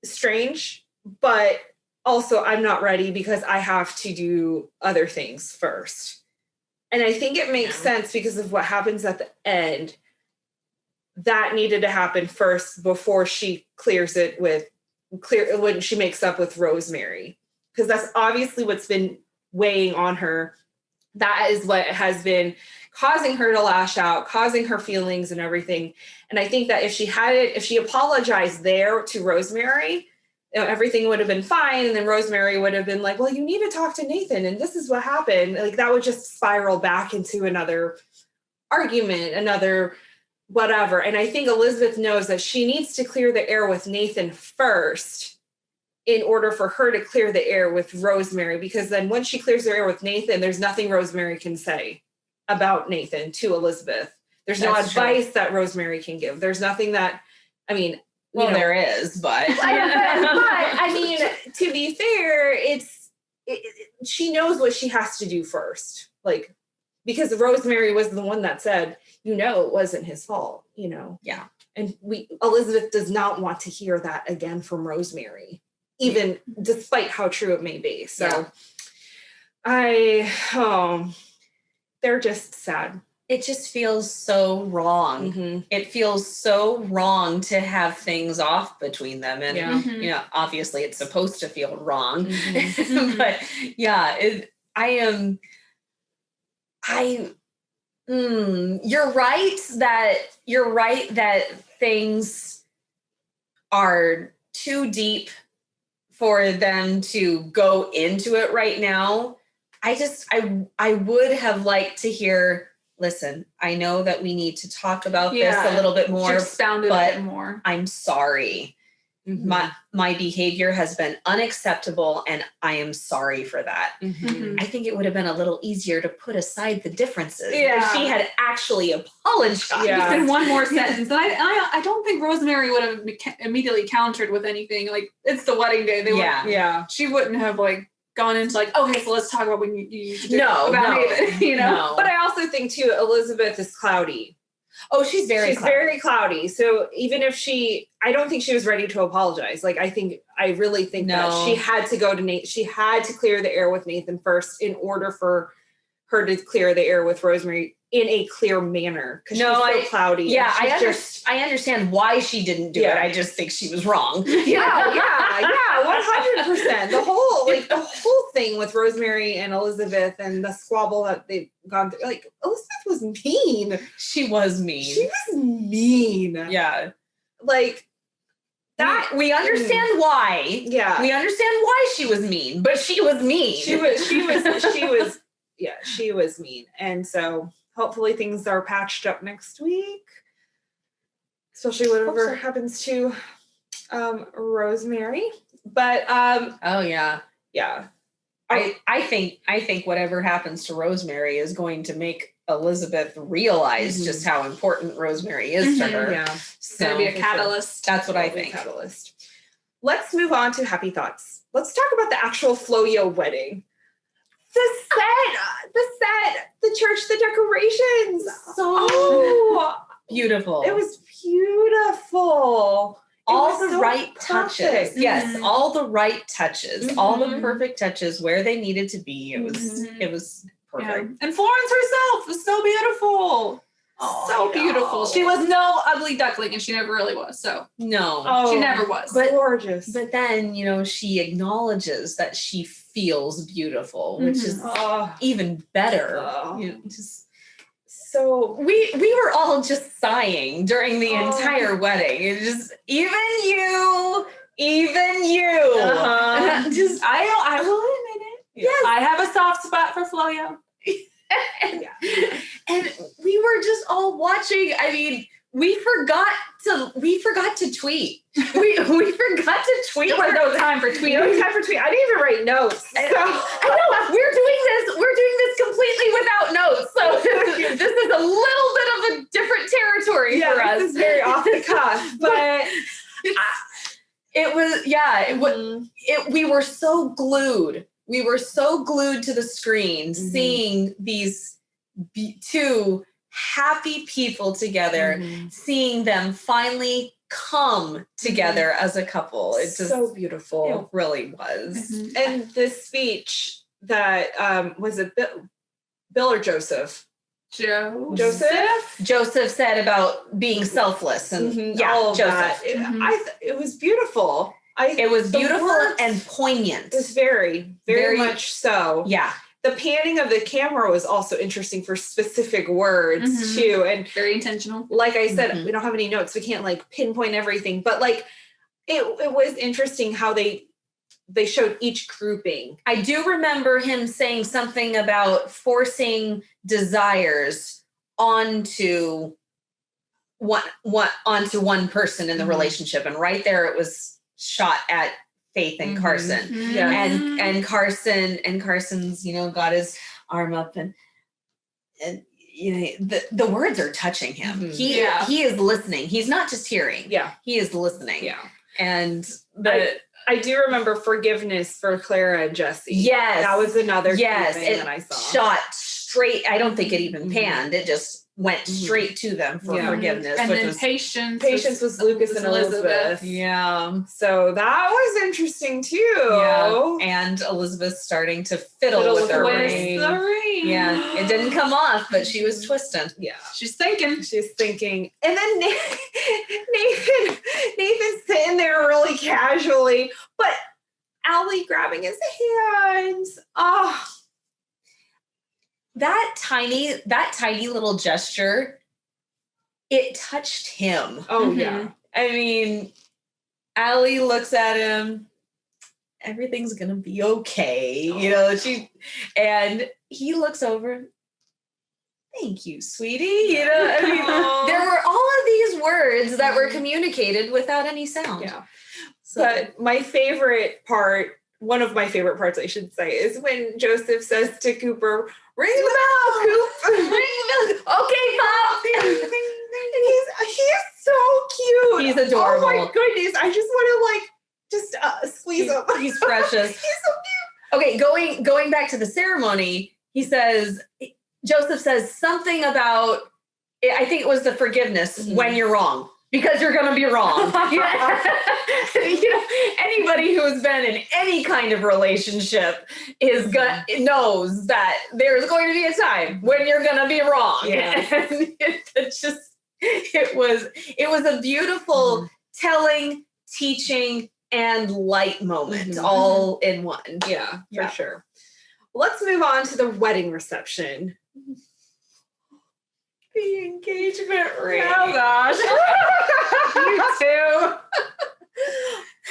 strange. But also, I'm not ready because I have to do other things first. And I think it makes sense because of what happens at the end. That needed to happen first before she clears it when she makes up with Rosemary, because that's obviously what's been weighing on her. That is what has been causing her to lash out, causing her feelings and everything. And I think that if she apologized there to Rosemary, you know, everything would have been fine. And then Rosemary would have been like, well, you need to talk to Nathan, and this is what happened. Like, that would just spiral back into another argument, another whatever. And I think Elizabeth knows that she needs to clear the air with Nathan first in order for her to clear the air with Rosemary, because then once she clears the air with Nathan, there's nothing Rosemary can say about Nathan to Elizabeth. There's no advice that Rosemary can give. There's nothing that, I mean, well, there is, but but I mean, to be fair, she knows what she has to do first. Like, because Rosemary was the one that said, it wasn't his fault, Yeah. And Elizabeth does not want to hear that again from Rosemary, even despite how true it may be. So they're just sad. It just feels so wrong. It feels so wrong to have things off between them. And, obviously it's supposed to feel wrong, but you're right that things are too deep for them to go into it right now. I would have liked to hear, listen, I know that we need to talk about this a little bit more, expound it a bit more. I'm sorry. My behavior has been unacceptable, and I am sorry for that. I think it would have been a little easier to put aside the differences if she had actually apologized. Just in one more sentence. And I don't think Rosemary would have immediately countered with anything. Like, it's the wedding day. She wouldn't have gone into okay, so let's talk about what you need to do about Nathan, No. But I also think too, Elizabeth is cloudy. Oh, she's very cloudy. So even if I don't think she was ready to apologize. I really think that she had to go to Nate. She had to clear the air with Nathan first in order for her to clear the air with Rosemary in a clear manner. Because she's so cloudy. Yeah, I understand why she didn't do it. I just think she was wrong. 100%. The whole thing with Rosemary and Elizabeth and the squabble that they've gone through. Like, Elizabeth was mean. She was mean. She was mean. Yeah. Like, that. We understand why. Yeah. We understand why she was mean, but she was mean. She was mean. And so hopefully things are patched up next week. Especially whatever happens to Rosemary. But oh yeah. Yeah. I think whatever happens to Rosemary is going to make Elizabeth realize just how important Rosemary is to her. Yeah. It's going to be a catalyst. That's what I think. Catalyst. Let's move on to happy thoughts. Let's talk about the actual Floyo wedding. The set, the church, the decorations. So beautiful. It was beautiful. All the right touches. Yes, all the right touches. All the perfect touches where they needed to be. It was perfect. Yeah. And Florence herself was so beautiful. Oh, so beautiful. She was no ugly duckling, and she never really was. So no, she never was. But gorgeous. But then she acknowledges that she feels beautiful, which is even better. So we were all just sighing during the entire wedding. It just even you. Just I will admit it. Yes, I have a soft spot for Floyo. And we were just all watching. I mean, we forgot to tweet. We forgot to tweet. There was no time for tweeting. I didn't even write notes. So. I know we're doing this completely without notes. So this is a little bit of a different territory for us. This is very off the cuff, but it was we were so glued. We were so glued to the screen, seeing these two happy people together, seeing them finally come together as a couple. It's just so beautiful. It really was. And the speech that was it Bill or Joseph? Joseph said about being selfless and all of Joseph. that. It was beautiful. It was beautiful and poignant. It was very, very much so. Yeah. The panning of the camera was also interesting for specific words too. And very intentional. Like I said, we don't have any notes. We can't like pinpoint everything, but like it was interesting how they showed each grouping. I do remember him saying something about forcing desires onto one person in the relationship. And right there it was shot at Faith and Carson. And Carson's, got his arm up and the words are touching him. He is listening. He's not just hearing. Yeah. He is listening. Yeah. And I do remember forgiveness for Clara and Jesse. Yes. That was another thing that I saw. Shot straight. I don't think it even panned. It just went straight to them for forgiveness. And then patience. Patience was Lucas and Elizabeth. Yeah. So that was interesting too. Yeah. And Elizabeth starting to fiddle with her ring. The ring. Yeah. It didn't come off, but she was twisting. Yeah. She's thinking. And then Nathan's sitting there really casually, but Allie grabbing his hands. Oh. That tiny little gesture, it touched him. Oh, yeah. I mean, Allie looks at him, everything's going to be okay. And he looks over, thank you, sweetie. There were all of these words that were communicated without any sound. Yeah. But my favorite part, one of my favorite parts, I should say, is when Joseph says to Cooper, ring the bell, Coop. Ring the bell. Okay, Pop. And he's so cute. He's adorable. Oh my goodness. I just want to squeeze him. He's precious. He's so cute. Okay, going back to the ceremony, Joseph says something about, I think it was the forgiveness when you're wrong. Because you're going to be wrong. Anybody who has been in any kind of relationship knows that there's going to be a time when you're going to be wrong. Yeah. And it was a beautiful telling, teaching, and light moment all in one. Yeah, for sure. Let's move on to the wedding reception. The engagement ring. Oh gosh. You too.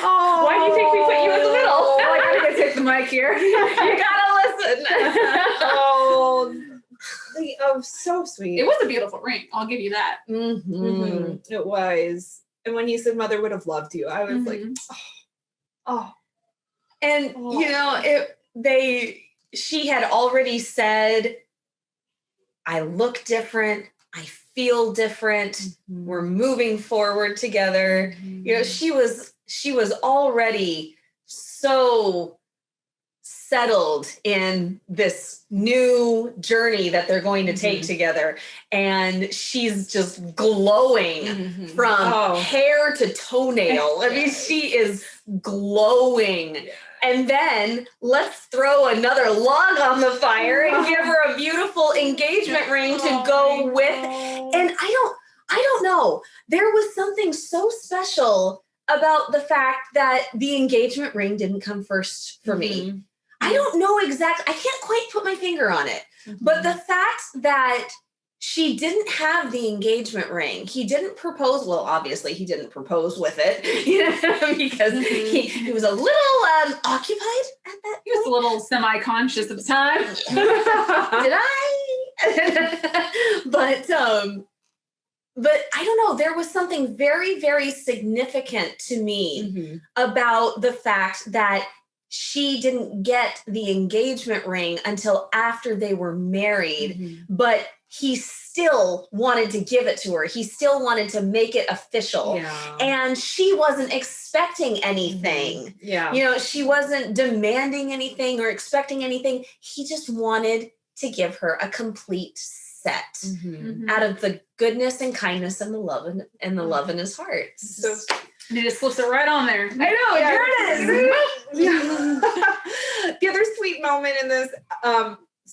Oh, why do you think we put you in the middle? I gotta take the mic here. You gotta listen. Oh, so sweet. It was a beautiful ring. I'll give you that. It was. And when he said mother would have loved you, I was like, oh. And you know, she had already said, I look different. I feel different. We're moving forward together. You know, she was already so settled in this new journey that they're going to take together. And she's just glowing from hair to toenail. I mean, she is glowing. Yeah. And then let's throw another log on the fire and give her a beautiful engagement ring to go with. And I don't know. There was something so special about the fact that the engagement ring didn't come first for me. I don't know exactly. I can't quite put my finger on it. But the fact that she didn't have the engagement ring, he didn't propose. Well, obviously he didn't propose with it, you know, because he was a little occupied at that He was a little semi-conscious at the time. Did I? But I don't know. There was something very, very significant to me about the fact that she didn't get the engagement ring until after they were married, but he still wanted to give it to her. He still wanted to make it official. Yeah. And she wasn't expecting anything. Yeah. You know, she wasn't demanding anything or expecting anything. He just wanted to give her a complete set out of the goodness and kindness and the love and the love in his heart. So and he just slips it right on there. I know, here it is. The other sweet moment in this,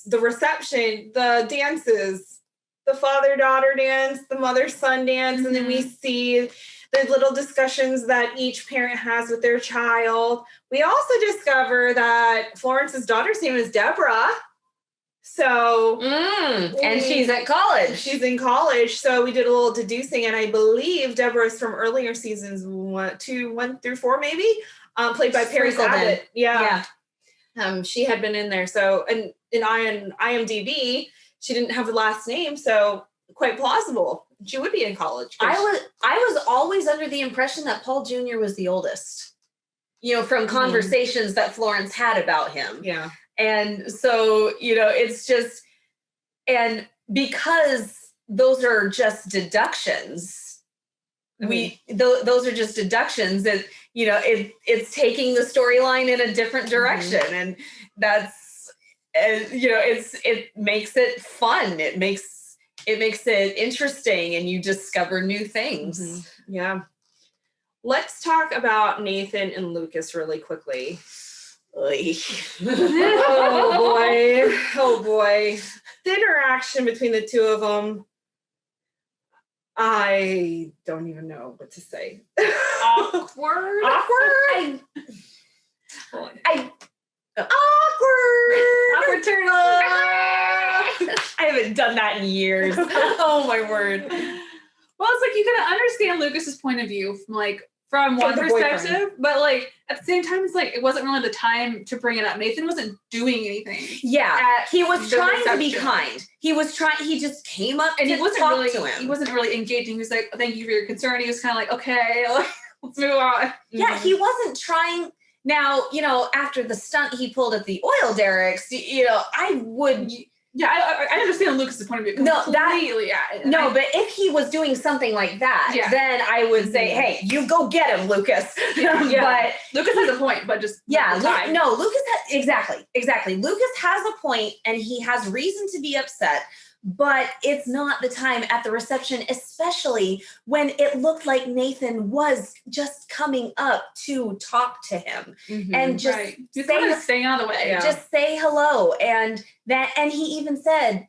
the reception, the dances, the father-daughter dance, the mother-son dance, and then we see the little discussions that each parent has with their child. We also discover that Florence's daughter's name is Deborah. So, and she's at college. She's in college. So we did a little deducing, and I believe Deborah is from earlier seasons 1 through 4, maybe, played by Paris Abbott. Yeah. She had been in there. So, and in IMDb, she didn't have a last name, so quite plausible. She would be in college. I was always under the impression that Paul Jr. was the oldest, you know, from conversations that Florence had about him. Yeah. And so, you know, it's just, and because those are just deductions, those are just deductions that, you know, it's taking the storyline in a different direction. And that's, you know, it makes it fun. It makes it interesting, and you discover new things. Yeah. Let's talk about Nathan and Lucas really quickly. Oh boy. The interaction between the two of them, I don't even know what to say. Awkward. Awkward turtle. I haven't done that in years. Oh my word. Well, it's like you can understand Lucas's point of view from one perspective, but like at the same time, it's like it wasn't really the time to bring it up. Nathan wasn't doing anything. Yeah, he was trying to be kind. He just came up and he wasn't really to him. He wasn't really engaging. He was like, "Thank you for your concern." He was kind of like, "Okay, let's move on." Yeah, he wasn't trying. Now, you know, after the stunt he pulled at the oil derricks, you know, I would. Yeah, I understand Lucas's point of view completely. But if he was doing something like that, then I would say, "Hey, you go get him, Lucas." But Lucas has a point, but just Lucas has exactly. Lucas has a point, and he has reason to be upset. But it's not the time at the reception, especially when it looked like Nathan was just coming up to talk to him and just stay out of the way. Just say hello. And he even said,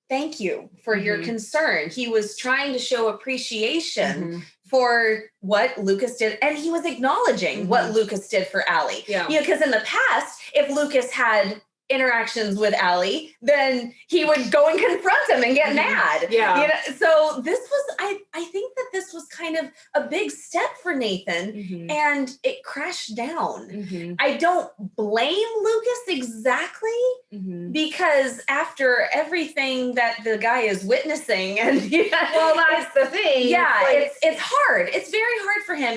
"Thank you for your concern." He was trying to show appreciation for what Lucas did. And he was acknowledging what Lucas did for Allie. Yeah. Because in the past, if Lucas had interactions with Allie, then he would go and confront him and get mad. Yeah. So this was, I think that this was kind of a big step for Nathan, and it crashed down. I don't blame Lucas exactly, because after everything that the guy is witnessing, and well, that's the thing. Yeah, it's hard. It's very hard for him.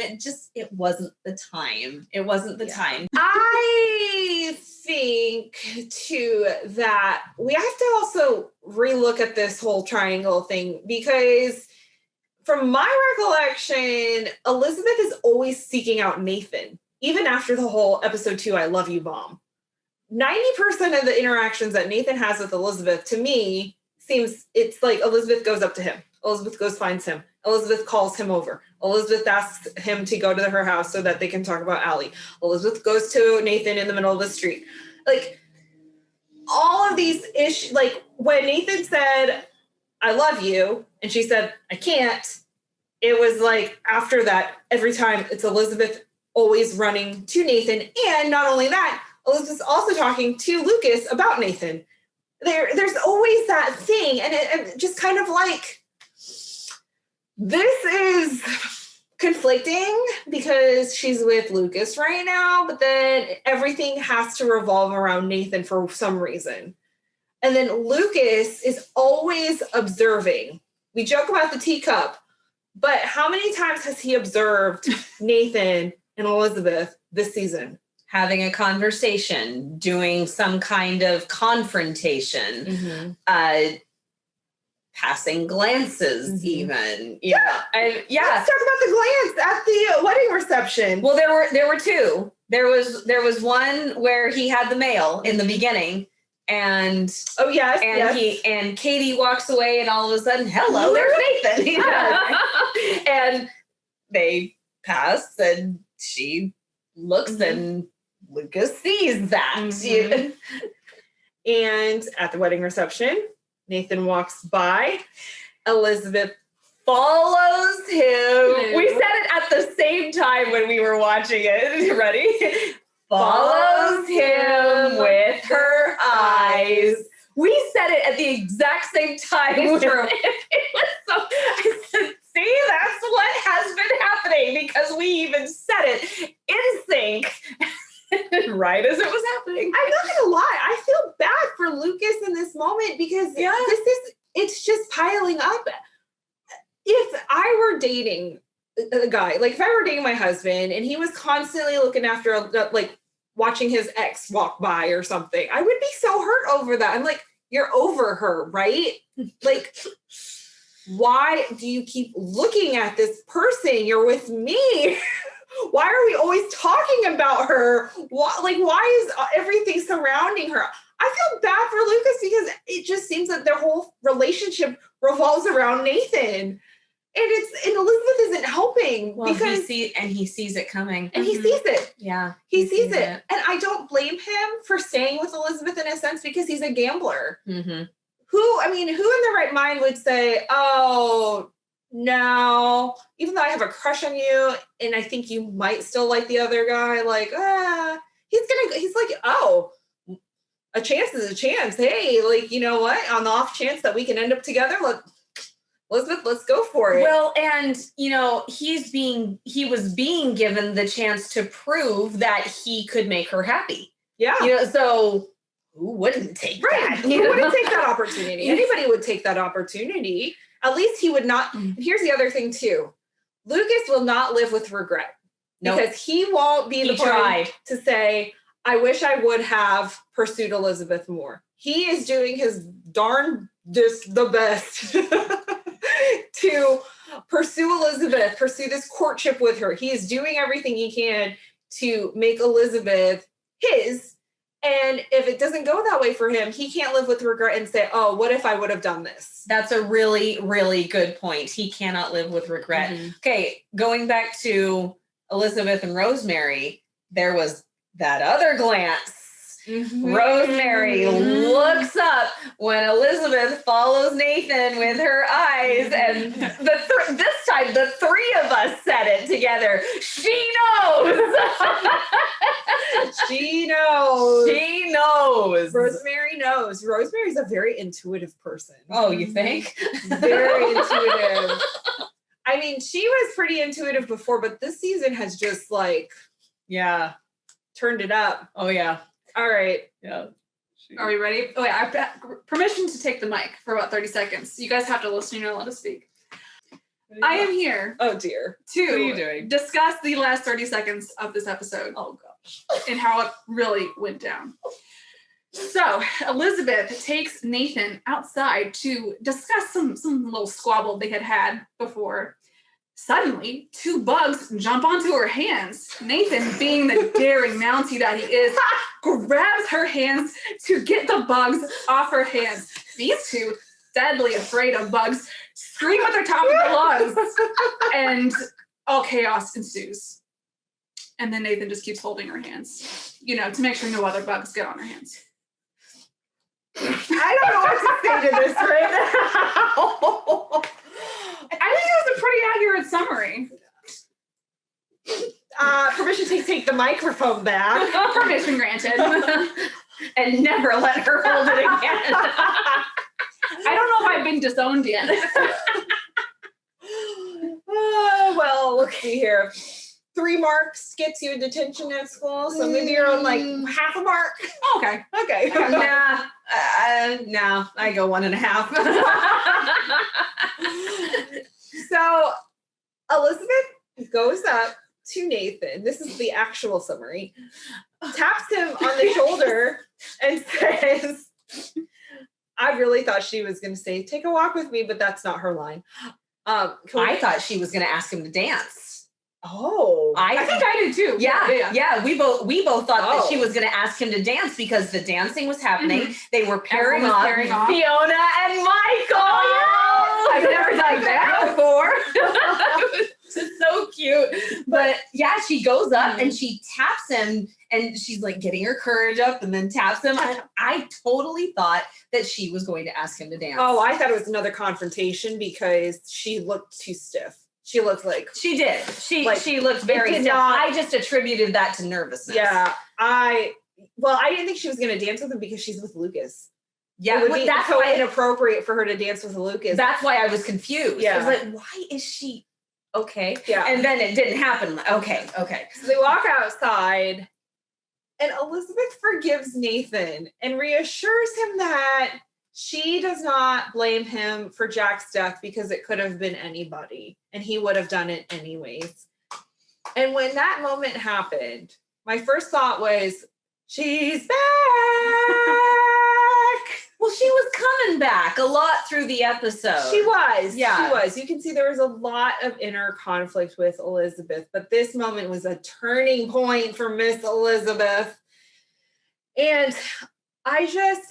It wasn't the time. It wasn't the time. I think too that we have to also relook at this whole triangle thing, because from my recollection, Elizabeth is always seeking out Nathan, even after the whole episode 2 I love you bomb. 90% of the interactions that Nathan has with Elizabeth, to me, seems it's like Elizabeth goes up to him, Elizabeth goes finds him, Elizabeth calls him over, Elizabeth asks him to go to her house so that they can talk about Allie, Elizabeth goes to Nathan in the middle of the street. Like, all of these issues, like when Nathan said, I love you, and she said, I can't, it was like after that, every time it's Elizabeth always running to Nathan. And not only that, Elizabeth's also talking to Lucas about Nathan. There's always that thing. And it just kind of like, this is conflicting because she's with Lucas right now, but then everything has to revolve around Nathan for some reason. And then Lucas is always observing. We joke about the teacup, but how many times has he observed Nathan and Elizabeth this season? Having a conversation, doing some kind of confrontation, passing glances, even. Yeah. Let's talk about the glance at the wedding reception. Well, there were two. There was one where he had the mail in the beginning, and and Katie walks away, and all of a sudden, hello, there's Nathan. And they pass, and she looks, and Lucas sees that. And at the wedding reception, Nathan walks by. Elizabeth follows him. We said it at the same time when we were watching it. Follows him with her eyes. We said it at the exact same time. It's true. I said, see, that's what has been happening, because we even said it in sync. Right as it was happening. I'm not gonna lie, I feel bad for Lucas in this moment, because it's just piling up. If I were dating a guy, like if I were dating my husband and he was constantly looking after, like watching his ex walk by or something, I would be so hurt over that. I'm like, you're over her, right? Like, why do you keep looking at this person? You're with me. Why are we always talking about her? Why is everything surrounding her? I feel bad for Lucas, because it just seems that their whole relationship revolves around Nathan. And Elizabeth isn't helping, because he sees it coming. And he sees it. Yeah. He sees it. And I don't blame him for staying with Elizabeth in a sense, because he's a gambler. Who in their right mind would say, oh, no, even though I have a crush on you and I think you might still like the other guy, like, he's like, oh, a chance is a chance. Hey, like, you know what? On the off chance that we can end up together, Elizabeth, let's go for it. Well, and he was being given the chance to prove that he could make her happy. Yeah. So who wouldn't take that? Who wouldn't take that opportunity? Anybody would take that opportunity. At least he would not. Here's the other thing too. Lucas will not live with regret, because he won't be the one to say, I wish I would have pursued Elizabeth more. He is doing his the best to pursue Elizabeth, pursue this courtship with her. He is doing everything he can to make Elizabeth his. And if it doesn't go that way for him, he can't live with regret and say, oh, what if I would have done this? That's a really, really good point. He cannot live with regret. Okay, going back to Elizabeth and Rosemary, there was that other glance Rosemary looks up when Elizabeth follows Nathan with her eyes, and this time the three of us said it together. She knows. She knows. She knows. Rosemary knows. Rosemary's a very intuitive person. Oh, you think? Very intuitive. I mean, she was pretty intuitive before, but this season has just like, turned it up. Oh, yeah. All right. Yeah. Are we ready? Oh, yeah. I've got permission to take the mic for about 30 seconds. You guys have to listen. You're not allowed to speak. I am here. Oh, dear. To what are you doing? Discuss the last 30 seconds of this episode. Oh, gosh. And how it really went down. So Elizabeth takes Nathan outside to discuss some little squabble they had before. Suddenly, two bugs jump onto her hands. Nathan, being the daring Mountie that he is, grabs her hands to get the bugs off her hands. These two, deadly afraid of bugs, scream at the top of their lungs, and all chaos ensues. And then Nathan just keeps holding her hands, to make sure no other bugs get on her hands. I don't know what to say to this right now. I think it was a pretty accurate summary. Permission to take the microphone back. Permission granted. And never let her hold it again. I don't know if I've been disowned yet. Well, look here. 3 marks gets you a detention at school, so maybe you're on like half a mark. Okay. Okay. Nah, I go 1.5. So Elizabeth goes up to Nathan. This is the actual summary. Taps him on the shoulder and says, I really thought she was going to say, take a walk with me, but that's not her line. I thought she was going to ask him to dance. Oh, I think I did too. Yeah. We both thought that she was going to ask him to dance because the dancing was happening. Mm-hmm. They were pairing Everyone off. was pairing off. Fiona and Michael. Oh, I've never done that before. It's so cute. But yeah, she goes up and she taps him, and she's like getting her courage up, and then taps him. And I totally thought that she was going to ask him to dance. Oh, I thought it was another confrontation because she looked too stiff. She looked like she did. She looked very stiff. I just attributed that to nervousness. Yeah, I didn't think she was going to dance with him because she's with Lucas. Yeah, that's so inappropriate for her to dance with Lucas. That's why I was confused. Yeah. I was like, why is she okay? Yeah. And then it didn't happen. Okay. So they walk outside, and Elizabeth forgives Nathan and reassures him that she does not blame him for Jack's death because it could have been anybody, and he would have done it anyways. And when that moment happened, my first thought was, she's back. Well, she was coming back a lot through the episode. She was. Yeah. She was. You can see there was a lot of inner conflict with Elizabeth, but this moment was a turning point for Miss Elizabeth. And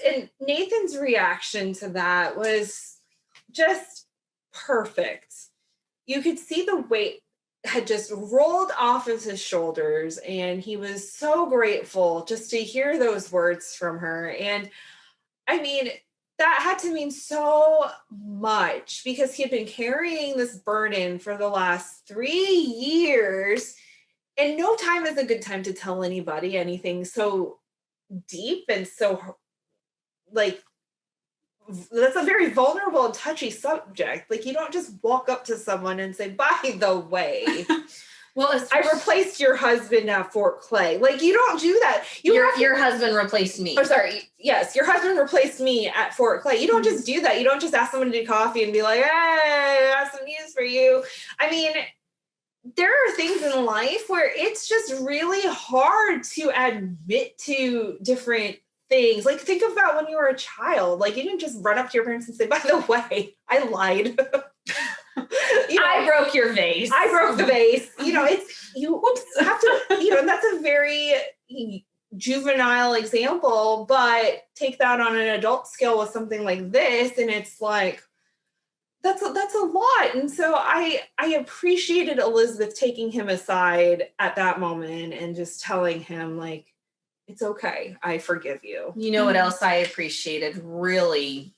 and Nathan's reaction to that was just perfect. You could see the weight had just rolled off of his shoulders, and he was so grateful just to hear those words from her. And I mean, that had to mean so much because he had been carrying this burden for the last 3 years, and no time is a good time to tell anybody anything so deep and so like that's a very vulnerable and touchy subject. Like, you don't just walk up to someone and say, by the way, well, I replaced your husband at Fort Clay. Like, you don't do that. Your husband replaced me. Oh, sorry. Yes, your husband replaced me at Fort Clay. You don't just do that. You don't just ask someone to do coffee and be like, hey, I got some news for you. I mean, there are things in life where it's just really hard to admit to different things. Like, think about when you were a child. Like, you didn't just run up to your parents and say, by the way, I lied. I broke your vase. I broke the vase. You have to, and that's a very juvenile example, but take that on an adult scale with something like this, and it's like, that's a lot. And so I appreciated Elizabeth taking him aside at that moment and just telling him, like, It's okay. I forgive you. You know what else I appreciated really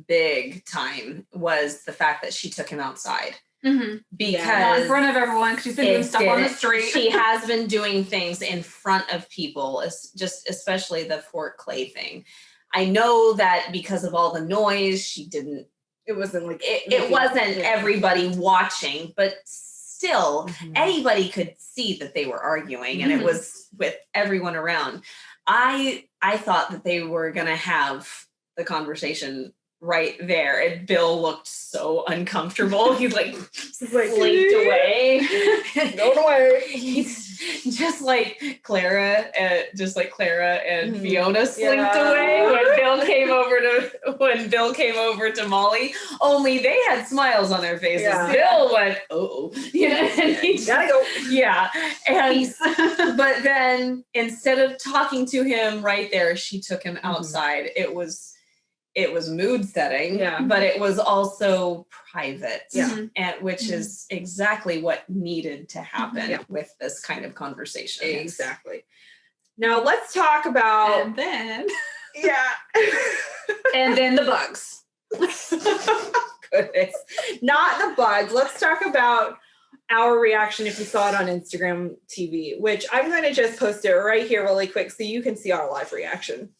big time was the fact that she took him outside. Because not in front of everyone, because she's been doing stuff on the street. She has been doing things in front of people, especially the Fort Clay thing. I know that because of all the noise, it wasn't like it wasn't everybody watching, but still anybody could see that they were arguing, and it was with everyone around. I thought that they were gonna have the conversation right there, and Bill looked so uncomfortable. He slinked away. Going away. He's just like Clara and Fiona slinked away when Bill came over to Molly. Only they had smiles on their faces. Yeah. Bill went, and he gotta go. Yeah, and but then instead of talking to him right there, she took him outside. It was mood setting, but it was also private, and which is exactly what needed to happen with this kind of conversation. Exactly. Now let's talk about and then and then the bugs. Goodness, not the bugs. Let's talk about our reaction if you saw it on Instagram TV, which I'm going to just post it right here really quick so you can see our live reaction.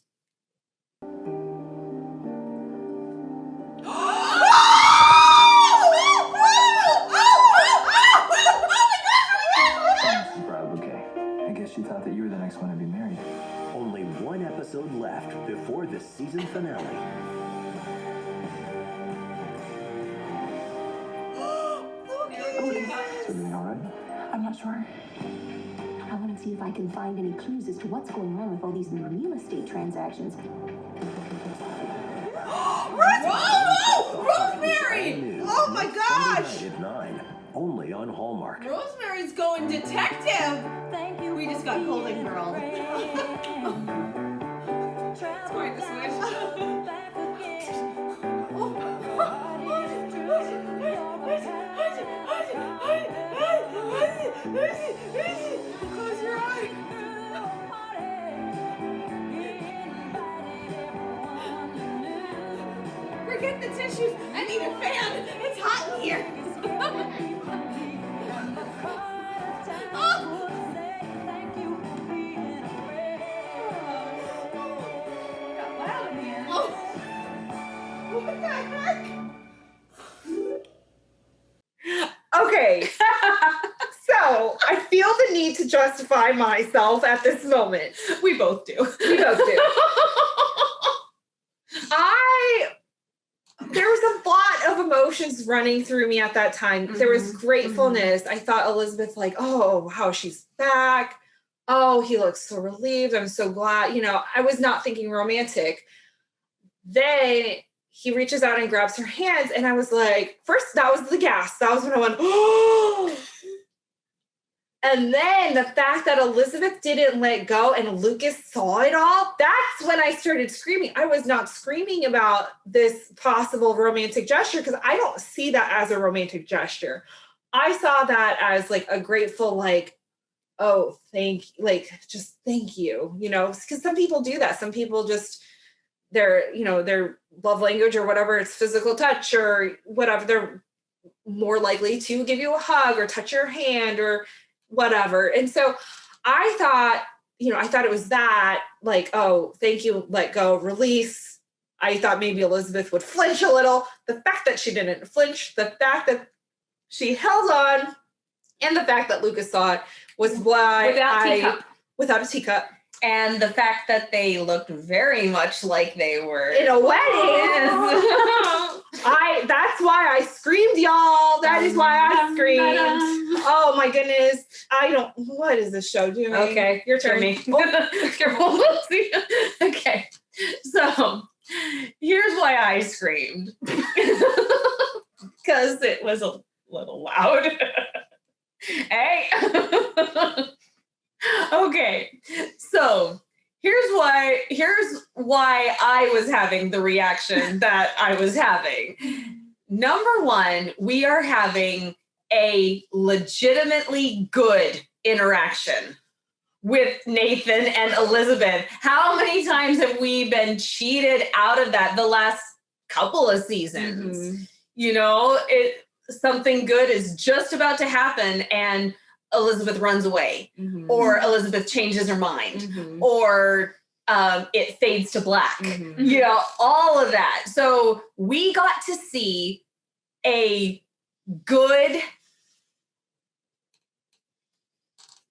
She thought that you were the next one to be married. Only one episode left before the season finale. Is everything all right? I'm not sure. I want to see if I can find any clues as to what's going on with all these real estate transactions. Rosemary! Oh my gosh! Sunday night at 9, only on Hallmark. Rosemary's going detective! Thank you. We just got Golden Girl. It's quite the switch. Close your eyes. Forget the tissues. I need a fan. It's hot in here. What the heck? Okay. So I feel the need to justify myself at this moment. We both do. There was a lot of emotions running through me at that time. There was gratefulness. I thought Elizabeth oh, wow, she's back. Oh, he looks so relieved. I'm so glad. I was not thinking romantic. Then he reaches out and grabs her hands. And I was like, first, that was the gas. That was when I went, oh. And then the fact that Elizabeth didn't let go and Lucas saw it all, that's when I started screaming. I was not screaming about this possible romantic gesture because I don't see that as a romantic gesture. I saw that as a grateful, oh, thank you, because some people do that. Some people just, their love language or whatever, it's physical touch or whatever. They're more likely to give you a hug or touch your hand or whatever. And so I thought it was that oh, thank you, let go, release. I thought maybe Elizabeth would flinch a little. The fact that she didn't flinch, the fact that she held on, and the fact that Lucas saw it was why without a teacup. And the fact that they looked very much like they were in a wedding. That's why I screamed, y'all. That is why I screamed. Oh my goodness. What is this show doing? Okay, your turn. Careful. Okay. So here's why I screamed. Because it was a little loud. Hey. Okay, so here's why I was having the reaction that I was having. Number one, we are having a legitimately good interaction. with Nathan and Elizabeth. How many times have we been cheated out of that the last couple of seasons? You know, something good is just about to happen and Elizabeth runs away, or Elizabeth changes her mind, or it fades to black. You know, all of that. So we got to see a good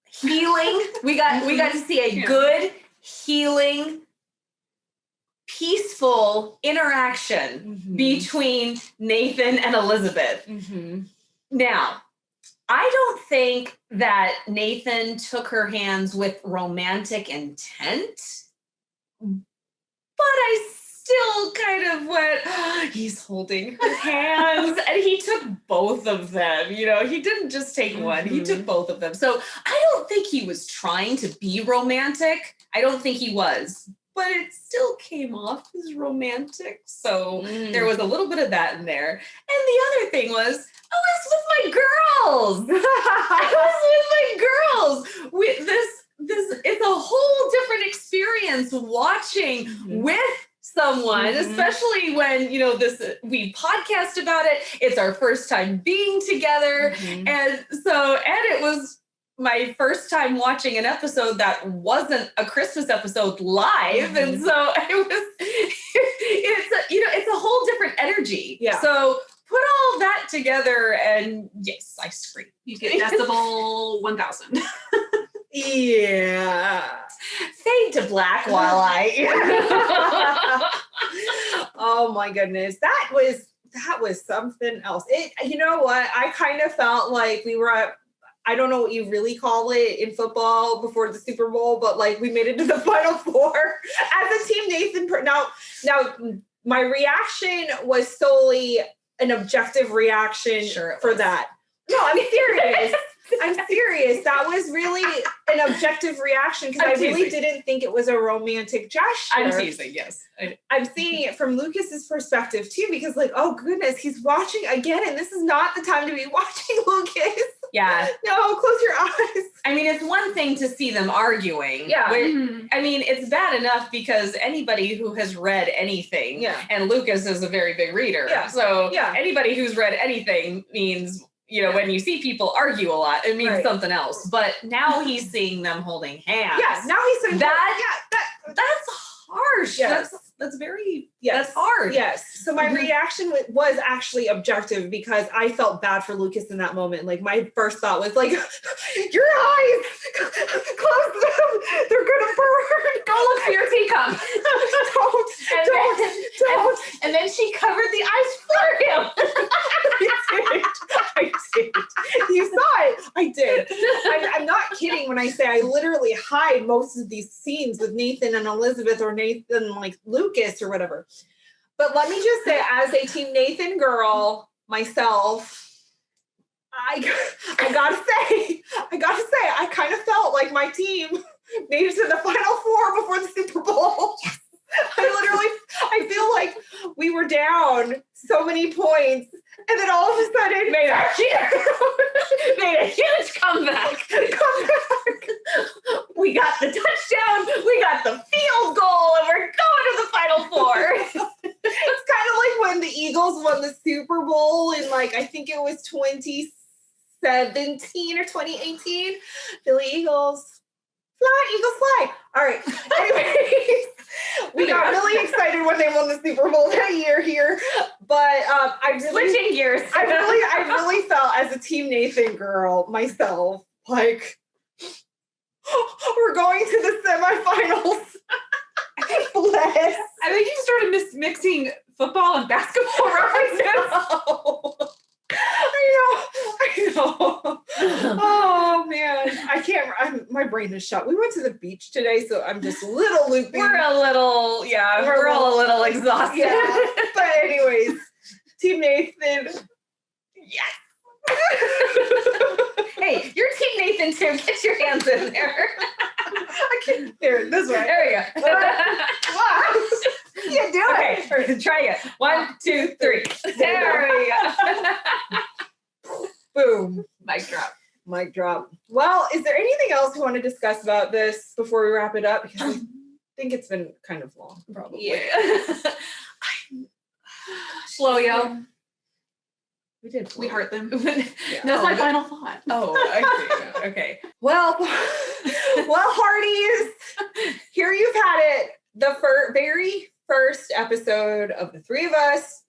healing. We got to see a good healing, peaceful interaction between Nathan and Elizabeth. Now, I don't think that Nathan took her hands with romantic intent, but I still kind of went, he's holding her hands, and he took both of them. You know, he didn't just take one, he took both of them. So I don't think he was trying to be romantic. I don't think he was, but it still came off as romantic. So there was a little bit of that in there. And the other thing was, I was with my girls. It's a whole different experience watching with someone, especially when, you know, we podcast about it. It's our first time being together. And it was my first time watching an episode that wasn't a Christmas episode live. And so it's a whole different energy. Yeah. So put all that together and yes, I scream. You get decibel 1000. Yeah. Fade to black while Oh my goodness. That was something else. You know what? I kind of felt like we were at, I don't know what you really call it in football before the Super Bowl, but like we made it to the Final Four as a team. Nathan. Now my reaction was solely an objective reaction for that. No, I'm serious. I'm serious. That was really an objective reaction because I really didn't think it was a romantic gesture. I'm teasing, yes. I'm seeing it from Lucas's perspective too, because like, oh goodness, he's watching again, and this is not the time to be watching, Lucas. Yeah. No, close your eyes. I mean, it's one thing to see them arguing. Yeah. I mean, it's bad enough because anybody who has read anything, and Lucas is a very big reader. Yeah. So anybody who's read anything means, you know, when you see people argue a lot, it means something else. But now he's seeing them holding hands. Yeah, now he's seeing that's harsh. Yes. That's very, that's hard. Yes. So my reaction was actually objective because I felt bad for Lucas in that moment. Like my first thought was like, your eyes, close them. They're going to burn. Go look for your teacup. Don't. And then she covered the ice for him. I did. You saw it. I did. I'm not kidding when I say I literally hide most of these scenes with Nathan and Elizabeth or Nathan like Lucas or whatever. But let me just say, as a Team Nathan girl myself, I gotta say, I kind of felt like my team made it to the Final Four before the Super Bowl. Yes. I feel like we were down so many points, and then all of a sudden made a huge comeback. We got the touchdown, we got the field goal, and we're going to the Final Four. It's kind of like when the Eagles won the Super Bowl in like, I think it was 2017 or 2018. Philly Eagles. Fly, Eagles fly. All right. Anyways, we got really excited when they won the Super Bowl that year here. But switching gears. I really felt as a Team Nathan girl myself, like we're going to the semifinals. I think you started mixing football and basketball references. I know. Oh man, I can't. My brain is shut. We went to the beach today, so I'm just a little loopy. We're all a little exhausted. Yeah. But anyways, Team Nathan. Yes. Hey, you're Team Nathan too. Get your hands in there. I can't. There, this way. There you go. Wow. Yeah, do it. Okay, try it. 1, 2, 3. There we go. Boom. Mic drop. Mic drop. Well, is there anything else you want to discuss about this before we wrap it up? Because I think it's been kind of long, probably. Yeah. Slow, yo. We heart them. Yeah. That's my final thought. Oh, I see. Okay. Well, Hearties, here you've had it. The very first episode of the three of us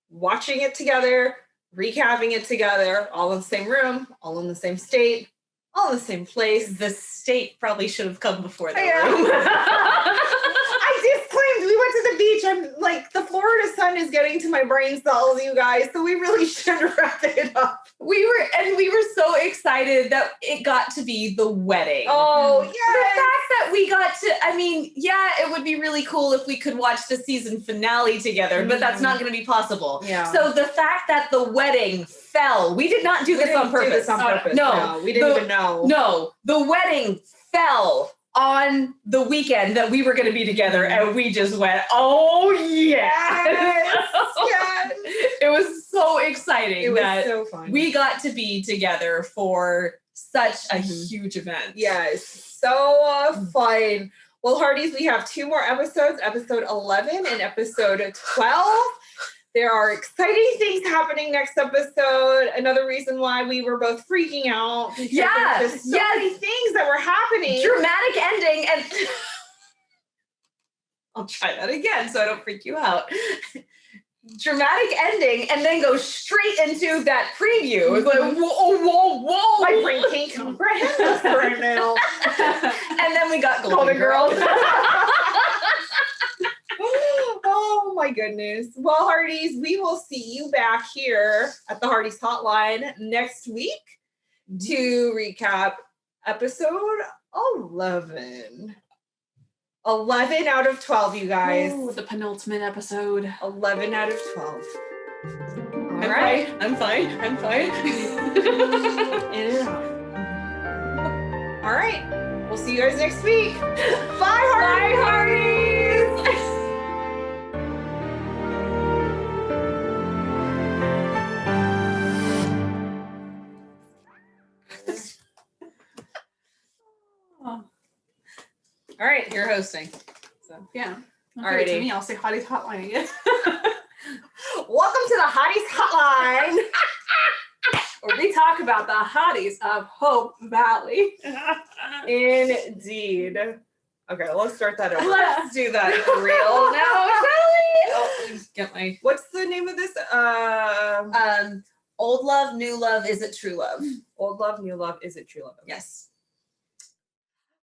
watching it together, recapping it together, all in the same room, all in the same state, all in the same place. The state probably should have come before the room. I disclaimed we went to the beach. I'm like, the Florida sun is getting to my brain cells, you guys. So we really should wrap it up. We were so excited that it got to be the wedding. Oh, The fact that we got to, I mean, yeah, it would be really cool if we could watch the season finale together, but that's not going to be possible. Yeah. So the fact that the wedding fell, we did not do this on purpose. No, we didn't even know. No, the wedding fell on the weekend that we were going to be together, and we just went, oh yeah. Yes. It was so exciting. It was that so fun. we got to be together for such a huge event. Yes, so fun. Well, Hearties, we have 2 more episodes, episode 11 and episode 12. There are exciting things happening next episode. Another reason why we were both freaking out. Yeah. There's so many things that were happening. Dramatic ending, and I'll try that again so I don't freak you out. Dramatic ending, and then go straight into that preview. It's like, whoa. My brain can't comprehend this right now. And then we got Golden Girls. Oh my goodness. Well, Hearties, we will see you back here at the Hearties Hotline next week to recap episode 11. 11 out of 12, you guys. Ooh, the penultimate episode. 11 out of 12. All right. I'm fine. In and out. All right. We'll see you guys next week. Bye, Hearties. Bye, Hearties. All right, you're hosting. So Yeah. Alrighty. To me, I'll say Hottie's Hotline again. welcome to the Hearties Hotline. Where we talk about the hotties of Hope Valley. Indeed. Okay, let's start that over. Let's do that for real now, shall we? Oh, get my What's the name of this? old love, new love, is it true love? Old love, new love, is it true love? Yes.